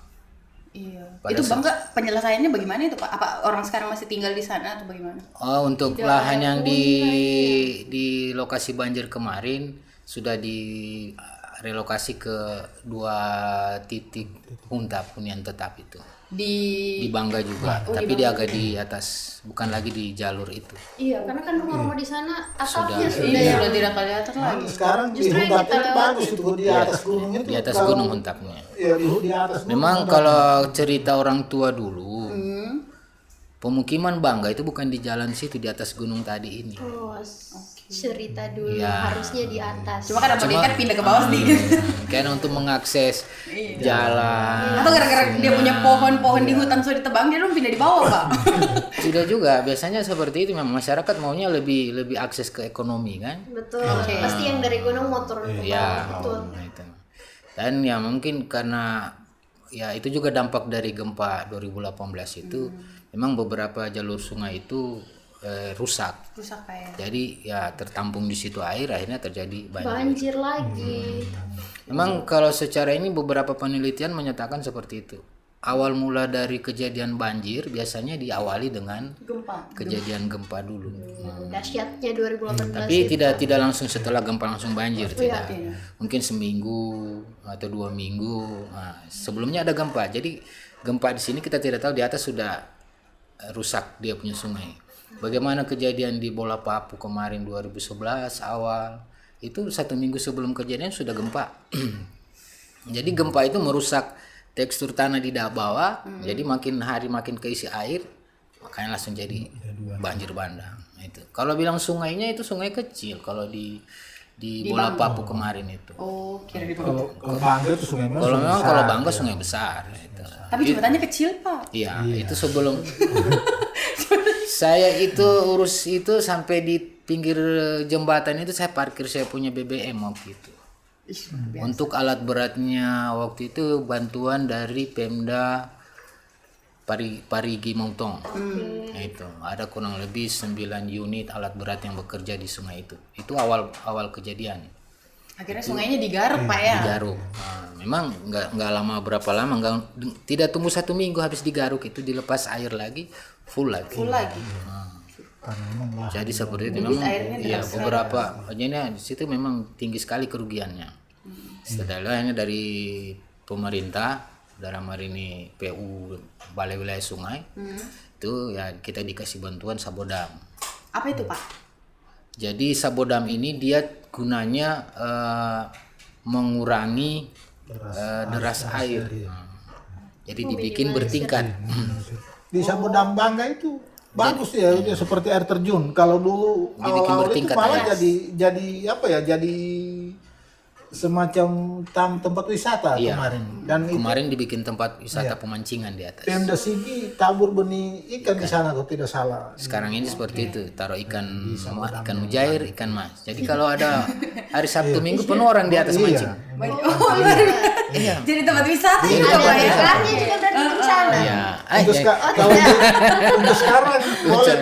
Iya. Pada Itu Bangga penyelesaiannya bagaimana itu Pak? Apa orang sekarang masih tinggal di sana atau bagaimana? Oh, untuk lahan yang di lokasi banjir kemarin sudah direlokasi ke 2 titik huntap hunian tetap itu. Di Bangga juga, tapi dia agak di atas, bukan lagi di jalur itu. Iya, karena kan rumah-rumah di sana atapnya Sudah. sudah ya. Sudah tidak kelihatan lagi. Sekarang di Justru yang hutan kita itu lewati bagus itu di atas gunung itu. Di atas kalau- gunung huntapnya. Iya, di atas gunung. Memang kalau cerita orang tua dulu, pemukiman Bangga itu bukan di jalan situ, di atas gunung tadi ini. Oh, cerita dulu Ya. harusnya di atas. Cuma karena dia kan pindah ke bawah sedikit. Karena untuk mengakses jalan. Atau gara-gara dia punya pohon-pohon di hutan sudah ditebang, dia dong pindah di bawah Pak. Tidak juga, biasanya seperti itu memang masyarakat maunya lebih akses ke ekonomi kan. Betul. Pasti yang dari gunung mau turun ke bawah. Ya, Betul. itu. Dan ya mungkin karena ya itu juga dampak dari gempa 2018 itu, memang beberapa jalur sungai itu rusak. Rusak kayak. Jadi ya tertampung di situ air, akhirnya terjadi banjir. Banjir lagi. Memang kalau secara ini beberapa penelitian menyatakan seperti itu. Awal mula dari kejadian banjir biasanya diawali dengan Gempa. kejadian gempa dulu. Dahsyatnya 2018. Tapi tidak langsung setelah gempa langsung banjir, tidak. iya. Mungkin seminggu atau 2 minggu. Nah, sebelumnya ada gempa. Jadi gempa di sini kita tidak tahu di atas sudah rusak dia punya sungai. Bagaimana kejadian di Bola Papu kemarin 2011 awal, itu 1 minggu sebelum kejadian sudah gempa. Jadi gempa itu merusak tekstur tanah di bawah, jadi makin hari makin keisi air, makanya langsung jadi banjir bandang. Itu. Kalau bilang sungainya itu sungai kecil kalau di Bola Papu kemarin itu. Oh, kira di Kalau Bangga itu sungai mana? Kalau Sungai memang besar, kalau Bangga ya. sungai besar itu. Tapi jembatannya kecil, Pak. Iya, itu sebelum saya itu urus itu sampai di pinggir jembatan itu saya parkir saya punya BBM waktu itu. Untuk alat beratnya waktu itu bantuan dari Pemda Parigi Motong. Nah, itu ada kurang lebih 9 unit alat berat yang bekerja di sungai itu. Itu awal kejadian. Akhirnya sungainya digaruk, Pak ya. Digaruk. Nah, memang nggak lama berapa lama, tidak tunggu 1 minggu habis digaruk itu dilepas air lagi full lagi. Full lagi. Karena memang lah. Jadi seperti itu memang airnya ya deras beberapa jadi di situ memang tinggi sekali kerugiannya. Setelahnya dari pemerintah dalam hari ini PU Balai Wilayah Sungai itu ya kita dikasih bantuan sabodam. Apa itu, Pak? Jadi sabodam ini dia gunanya mengurangi deras air. Jadi dibikin bertingkat. Di Sabodam Bangga itu bagus ya, dia seperti air terjun. Kalau dulu Dibikin awal-awal itu bertingkat malah aja. jadi apa ya? Jadi semacam tempat wisata Iya. kemarin. Dan itu Kemarin dibikin tempat wisata pemancingan di atas. Pemda Sigi tabur benih ikan di sana kalau tidak salah. Sekarang ini seperti itu, taruh ikan mujair, ikan mas. Jadi kalau ada hari Sabtu Minggu penuh orang di atas mancing. Oh, luar biasa. Iya. Jadi tempat wisata juga, Ada Pak ya. daerahnya juga berarti bencana. Iya. Untuk, kalau untuk sekarang boleh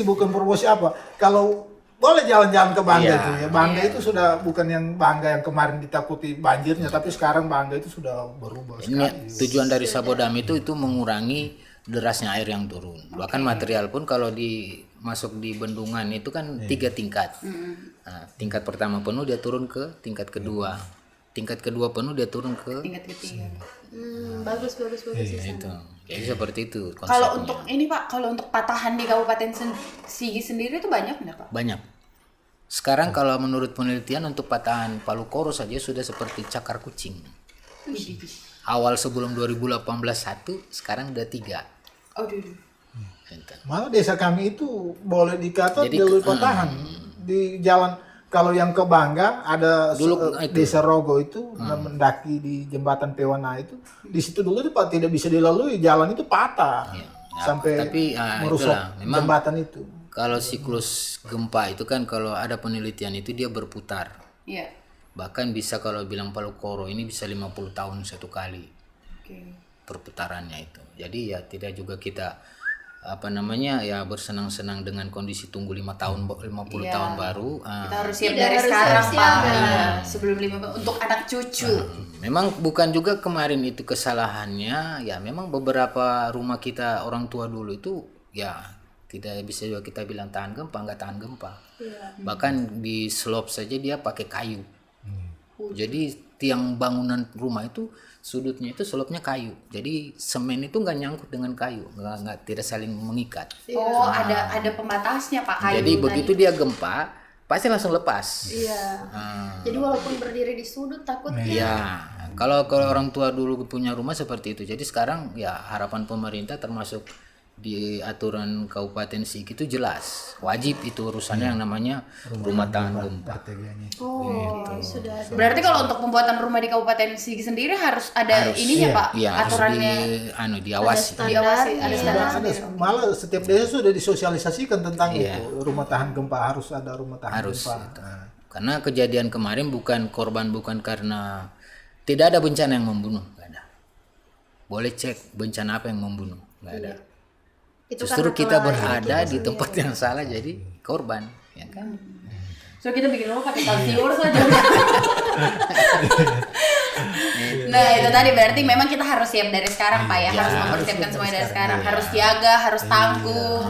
bukan promosi apa. Kalau boleh jalan-jalan ke Bangga Iya. itu ya. Bangga itu sudah bukan yang Bangga yang kemarin ditakuti banjirnya, tapi sekarang Bangga itu sudah berubah sekali. Ini tujuan dari sabodam itu mengurangi derasnya air yang turun. Bahkan material pun kalau masuk di bendungan itu kan 3 tingkat. Nah, tingkat pertama penuh dia turun ke tingkat kedua. Tingkat kedua penuh dia turun ke Tingkat ketiga. Bagus di ya, sana. itu. Jadi seperti itu Kalau konsepnya. untuk ini, Pak, kalau untuk patahan di Kabupaten Sigi sendiri itu banyak nggak, Pak? Banyak. Sekarang kalau menurut penelitian untuk patahan Palu Koro saja sudah seperti cakar kucing. Awal sebelum 2018 1, sekarang udah 3. Oh, dulu. Gitu. Malah desa kami itu boleh dikata Jadi, jalur patahan di jalan. Kalau yang ke Bangga ada Dulu itu. desa Rogo itu mendaki di jembatan Pewana itu, di situ dulu itu Pak tidak bisa dilalui, jalan itu patah Ya, sampai tapi, merusak itulah, memang jembatan itu. Kalau siklus gempa itu kan kalau ada penelitian itu dia berputar. Iya. Bahkan bisa kalau bilang Palu Koro ini bisa 50 tahun satu kali Oke. perputarannya itu. Jadi ya tidak juga kita ya bersenang-senang dengan kondisi tunggu 50 tahun baru. Kita harus siap Tidak dari harus sekarang, siap-siap, Pak. ya. Iya. Sebelum 5 untuk anak cucu. Memang bukan juga kemarin itu kesalahannya, ya memang beberapa rumah kita orang tua dulu itu ya tidak bisa juga kita bilang tahan gempa, nggak tahan gempa. Bahkan di slope saja dia pakai kayu. Jadi tiang bangunan rumah itu sudutnya itu slope-nya kayu. Jadi semen itu nggak nyangkut dengan kayu, nggak tidak saling mengikat. Oh, ada pembatasnya, Pak, kayu. Jadi begitu dia gempa pasti langsung lepas. Iya. Jadi walaupun berdiri di sudut takutnya. Iya, kalau orang tua dulu punya rumah seperti itu. Jadi sekarang ya harapan pemerintah termasuk di aturan Kabupaten Sigi itu jelas wajib itu urusannya yang namanya rumah tahan gempa. Oh, sudah ada. Berarti kalau untuk pembuatan rumah di Kabupaten Sigi sendiri harus ada ininya, Pak, Iya, harus aturannya. diawasi. Diawasi, ada standar. Malah setiap desa sudah disosialisasikan tentang itu, rumah tahan gempa harus ada rumah tahan Harus, gempa. itu. Karena kejadian kemarin bukan karena tidak ada bencana yang membunuh, nggak ada. Boleh cek bencana apa yang membunuh, nggak ada. Itu Justru karena kita kelelahan berada kita di tempat sendiri. yang salah jadi korban, ya kan? So kita bikin rumah capital viewers aja. Nah itu tadi berarti memang kita harus siap dari sekarang Pak ya, harus mempersiapkan semuanya dari sekarang, harus siaga, harus tangguh.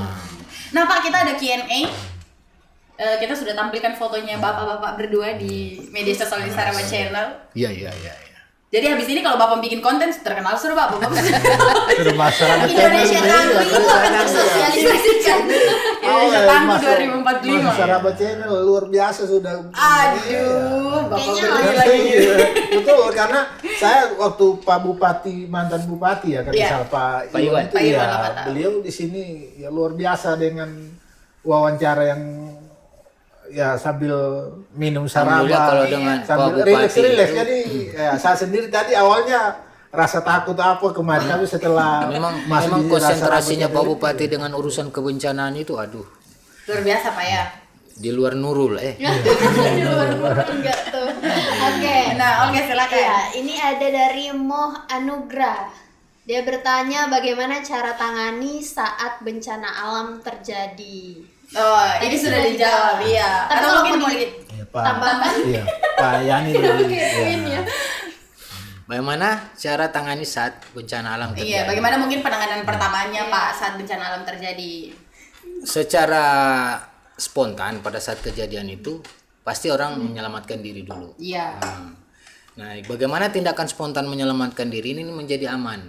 Nah Pak, kita ada Q&A. Kita sudah tampilkan fotonya bapak-bapak berdua di media sosial di Saraba Channel. Iya. Jadi habis ini kalau bapak bikin konten terkenal sudah bapak. Sudah masyarakat Indonesia tangguh itu akan tersosialisasikan. Indonesia Tangguh 2045. Saraba Channel luar biasa sudah. Aduh, bapak Kayaknya berdua lagi. Iya, betul, karena saya waktu Pak Bupati, mantan Bupati ya kan, Iya. misal Pak Pak Iwan Iwan. itu Pak Iwan ya, Lamata. beliau di sini ya luar biasa dengan wawancara yang ya sambil minum saraba, Alhamdulillah kalau dengan Pak sambil Bupati rileks. itu- Jadi ya, saya sendiri tadi awalnya rasa takut apa kemarin, tapi setelah Memang masuk memang di konsentrasinya Saraba Pak Channel, Bupati dengan urusan kebencanaan itu aduh, Luar biasa Pak ya. di luar Nurul Di luar enggak tuh. Oke. Nah, oke silakan. Ya, ini ada dari Moh Anugrah. Dia bertanya bagaimana cara tangani saat bencana alam terjadi. Oh, ini sudah dijawab ya. Tapi Atau kalau mungkin mau mau di- ya, Pak, tambahkan? iya, Pak Yani dulu, ya. Bagaimana cara tangani saat bencana alam terjadi? Iya, bagaimana mungkin penanganan pertamanya Pak saat bencana alam terjadi? Secara spontan pada saat kejadian itu pasti orang menyelamatkan diri dulu. Iya. Nah, bagaimana tindakan spontan menyelamatkan diri ini menjadi aman?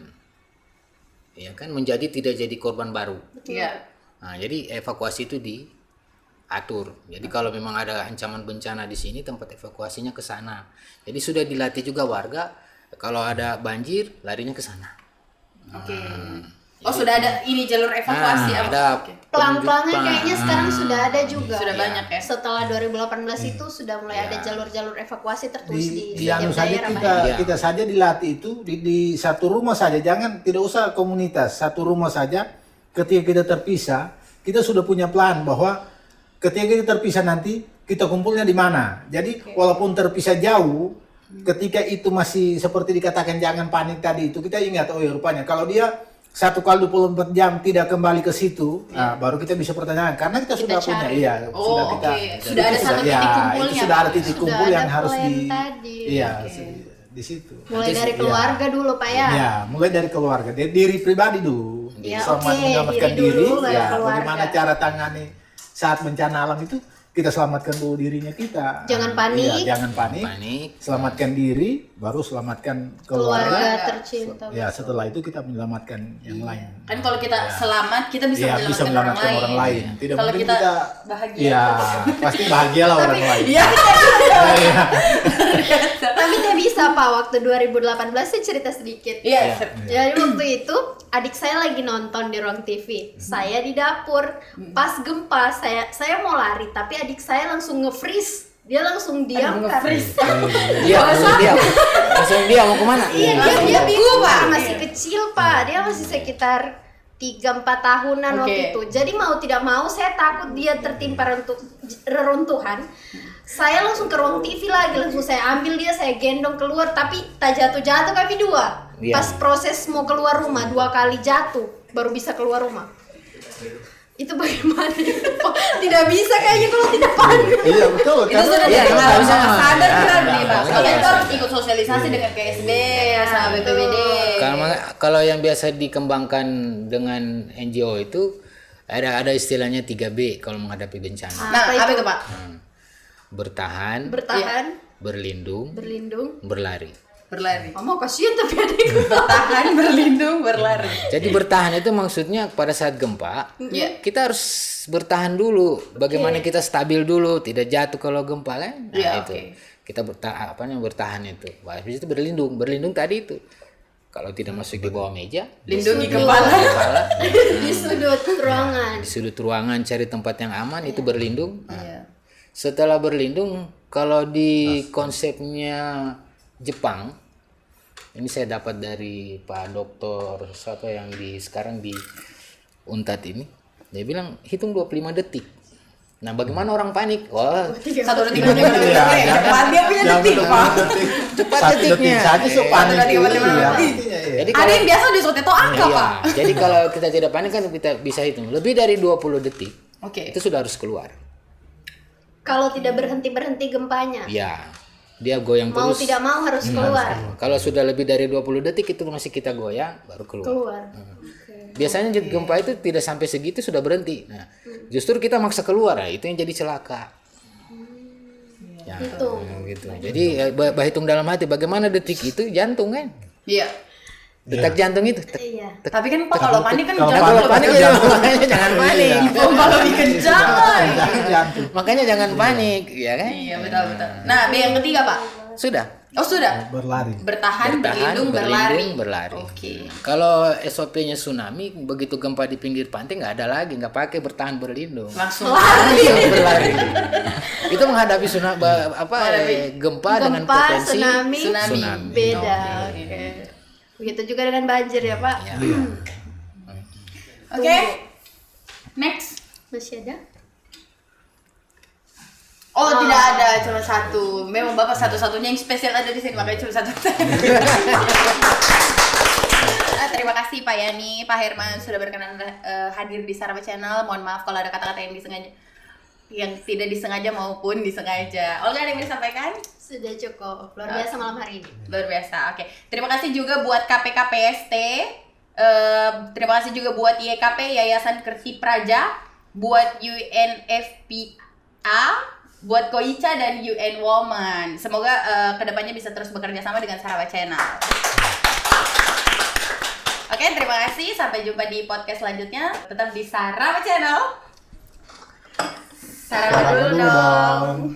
Ya kan, menjadi tidak jadi korban baru. Iya. Nah, jadi evakuasi itu diatur. Jadi kalau memang ada ancaman bencana di sini, tempat evakuasinya ke sana. Jadi sudah dilatih juga warga kalau ada banjir larinya ke sana. Oke. Oh, sudah ada ini jalur evakuasi Nah, apa? ada Oke. Pelan-pelannya penunjuk- kayaknya sekarang sudah ada juga. Sudah banyak ya. Setelah 2018 itu sudah mulai ada jalur-jalur evakuasi tertulis di anu setiap saja daerah. kita Iya. kita saja dilatih itu di satu rumah saja, jangan tidak usah komunitas, satu rumah saja. Ketika kita terpisah, kita sudah punya plan bahwa ketika kita terpisah nanti kita kumpulnya di mana. Jadi walaupun terpisah jauh, ketika itu masih seperti dikatakan jangan panik tadi itu, kita ingat oh ya rupanya kalau dia 1 kali 24 jam tidak kembali ke situ, nah, baru kita bisa pertanyakan karena kita sudah punya, cari. iya, Oh, sudah kita, oke. Sudah ada itu satu ya, titik kumpulnya, itu sudah ada Pak. titik Sudah kumpul ada yang harus plan di, tadi. iya, Oke. di situ. Mulai Nanti dari iya. keluarga dulu Pak ya. Ya, mulai dari keluarga, dari diri pribadi dulu. Ya, Selamat oke, menyelamatkan diri diri, dulu, baru ya, keluarga. bagaimana cara tangani saat bencana alam itu, kita selamatkan dulu dirinya kita. Jangan panik. Iya, jangan panik. panik. Selamatkan diri, baru selamatkan Keluarga keluarga. tercinta. Ya, setelah itu kita menyelamatkan yang lain. Kan kalau kita selamat, kita bisa Iya, menyelamatkan, bisa menyelamatkan orang lain. Tidak Kalau mungkin kita bahagia. Iya, pasti bahagialah orang lain. Iya. Tapi nggak bisa Pak, waktu 2018 saya cerita sedikit. Iya. Jadi waktu itu adik saya lagi nonton di ruang TV, saya di dapur. Pas gempa saya mau lari, tapi adik saya langsung nge-freeze. Dia langsung diam kan. Langsung dia mau kemana? Iya, dia bingung Pak, masih kecil Pak. Dia masih sekitar 3-4 tahunan waktu Oke. itu. Jadi mau tidak mau saya takut dia tertimpa reruntuhan. Saya langsung ke ruang TV lagi, langsung saya ambil dia, saya gendong keluar, tapi tak jatuh-jatuh kami dua. Iya. Pas proses mau keluar rumah, 2 kali jatuh baru bisa keluar rumah. Itu bagaimana? Tidak bisa kayaknya kalau tidak panik. Iya, betul. Itu sudah Iya, dari nggak awal bisa. sadar Ya, kan nih ya, Pak. ya. Makanya kita harus ikut sosialisasi dengan KSB sama BPBD. Kalau yang biasa dikembangkan dengan NGO itu ada istilahnya 3B kalau menghadapi bencana. Nah, Apa apa itu? itu Pak? Bertahan, Berlindung, berlindung. berlari. Berlari. Mama kasihan tapi adikku. Bertahan, berlindung, berlari. Jadi bertahan itu maksudnya pada saat gempa, Iya. kita harus bertahan dulu. Bagaimana kita stabil dulu, tidak jatuh kalau gempa kan? Nah, Iya, itu. oke. Kita bertahan itu. Habis itu berlindung. Berlindung tadi itu. Kalau tidak masuk di bawah meja, Lindungi kepala. Di sudut ruangan. di sudut ruangan cari tempat yang aman itu berlindung. Nah, Iya. setelah berlindung, kalau di konsepnya Jepang, ini saya dapat dari Pak Dokter siapa yang sekarang di Untat ini, dia bilang hitung 25 detik. Nah, bagaimana orang panik? Wah, 1, 2, 3, 4, 5, 6, 7, 8, 9, 10. Cepat dia punya Jangan detik, Pak. cepat Satu detik detiknya. saja so panik Satu, dua, tiga, itu empat, lima, ya. enam. Intinya, ya. Jadi Ada yang biasa di soteto angka, iya, Pak. jadi kalau kita tidak panik kan kita bisa hitung. Lebih dari 20 detik Oke. itu sudah harus keluar. Kalau tidak berhenti gempanya, Ya, dia goyang mau terus. tidak mau harus keluar. Kalau sudah lebih dari 20 detik itu masih kita goyang baru keluar. Keluar. Biasanya gempa itu tidak sampai segitu sudah berhenti. Nah, justru kita maksa keluar, nah, itu yang jadi celaka. Ya, Hitung. gitu. Jadi hitung dalam hati bagaimana detik itu jantung kan. Iya. Detak jantung itu. Iya. Tapi kan Pak kalau panik kan Kalau jangan panik, panik. Makanya jangan panik. Kalau lebih kencang. Jangan jantung. Makanya jangan panik, ya kan? Iya, betul. Nah, B yang ketiga, Pak. Sudah. Oh, sudah. Berlari. Bertahan, berlindung, berlari. berlari. Oke. Kalau SOP-nya tsunami, begitu gempa di pinggir pantai nggak ada lagi, nggak pakai bertahan berlindung. Langsung Langsung berlari. Itu menghadapi gempa dengan Gempa, potensi tsunami, beda. Oke. Begitu juga dengan banjir ya Pak. Ya. Oke. Next. Masih ada? Oh, tidak ada, cuma satu. Memang Bapak satu-satunya yang spesial ada di sini, makanya cuma satu. Terima kasih Pak Yani, Pak Herman sudah berkenan hadir di Saraba Channel. Mohon maaf kalau ada kata-kata yang tidak disengaja maupun disengaja. Olga, ada yang mau disampaikan? Sudah cukup. Luar biasa malam hari ini. Luar biasa. Oke. Terima kasih juga buat KPKPST. Terima kasih juga buat YKP Yayasan Kerti Praja, buat UNFPA, buat Koicha dan UN Woman. Semoga kedepannya bisa terus bekerja sama dengan Saraba Channel. Oke, terima kasih. Sampai jumpa di podcast selanjutnya. Tetap di Saraba Channel. Saraba dulu dong.